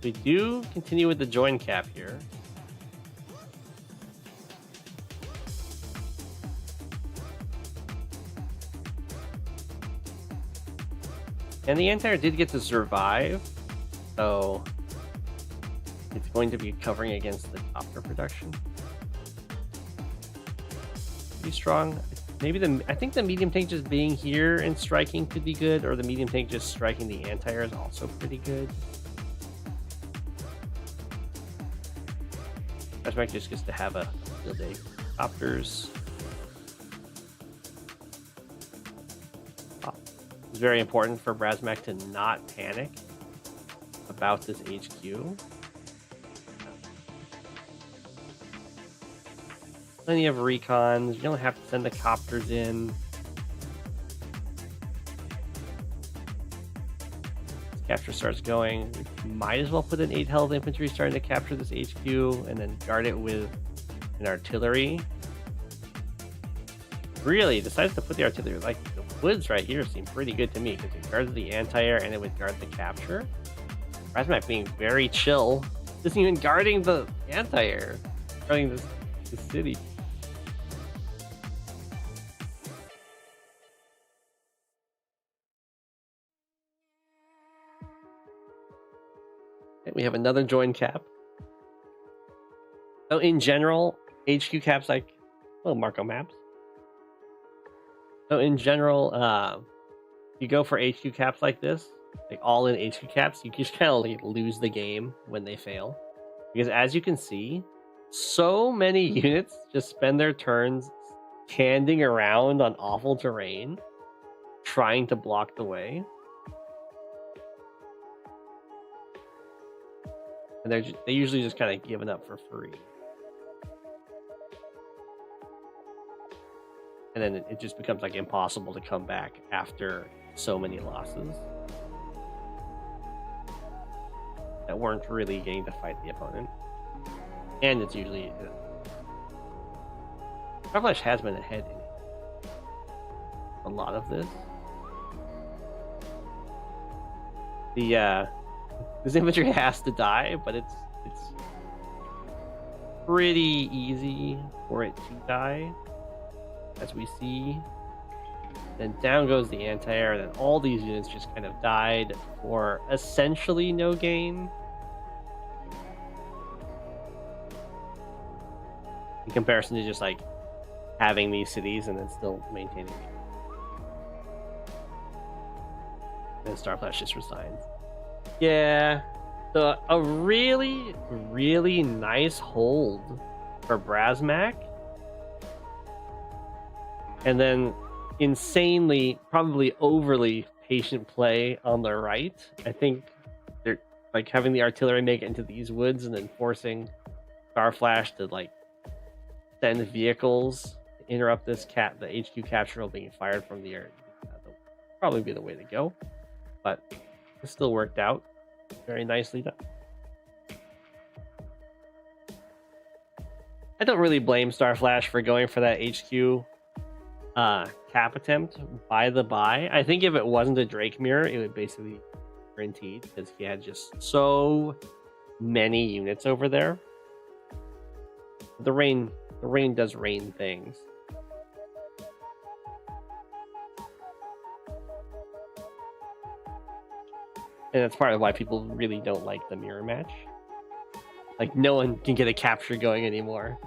We do continue with the join cap here. And the anti-air did get to survive, so it's going to be covering against the copter production. Pretty strong. Maybe I think the medium tank just being here and striking could be good, or the medium tank just striking the anti-air is also pretty good. brasmak just gets to have a field day. Copters. It's very important for brasmak to not panic about this HQ. Plenty of recons. You don't have to send the copters in. Capture starts going. We might as well put an 8 health infantry starting to capture this HQ and then guard it with an artillery. Really decides to put the artillery. Like the woods right here seem pretty good to me because it guards the anti-air and it would guard the capture. brasmak being very chill. Isn't even guarding the anti-air. Guarding this city. We have another join cap. So in general, HQ caps like Marco maps. So in general, you go for HQ caps like this, like all in HQ caps, you just kind of like lose the game when they fail. Because as you can see, so many units just spend their turns standing around on awful terrain, trying to block the way. And they usually just kind of giving up for free. and then it just becomes like impossible to come back after so many losses that weren't really getting to fight the opponent. And it's usually Lash has been ahead in a lot of this. This infantry has to die, but it's pretty easy for it to die, as we see. Then down goes the anti-air, and then all these units just kind of died for essentially no gain. In comparison to just like having these cities and then still maintaining it. And Starflash just resigns. Yeah, a really, really nice hold for brasmak. And then insanely, probably overly patient play on the right. I think they're like having the artillery make it into these woods and then forcing Starflash to like send vehicles to interrupt this the HQ capture while being fired from the air. That'll probably be the way to go, but it still worked out very nicely done. I don't really blame Starflash for going for that HQ cap attempt by the by. I think if it wasn't a Drake mirror, it would basically be guaranteed because he had just so many units over there. The rain does rain things. And that's part of why people really don't like the mirror match. Like, no one can get a capture going anymore.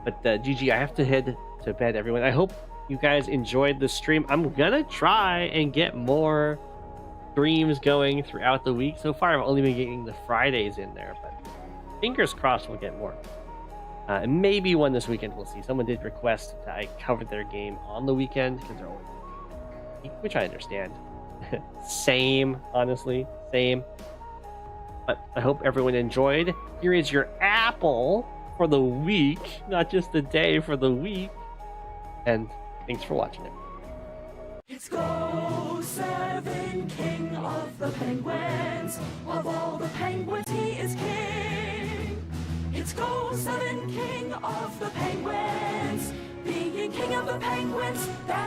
But GG, I have to head to bed, everyone. I hope you guys enjoyed the stream. I'm gonna try and get more streams going throughout the week. So far, I've only been getting the Fridays in there, but fingers crossed we'll get more. And maybe one this weekend, we'll see. Someone did request that I cover their game on the weekend because they're always, which I understand. Same, honestly, same. But I hope everyone enjoyed. Here is your apple for the week, not just the day, for the week. And thanks for watching it. It's Go7, king of the penguins. Of all the penguins, he is king. It's Go7, king of the penguins. Being king of the penguins, that's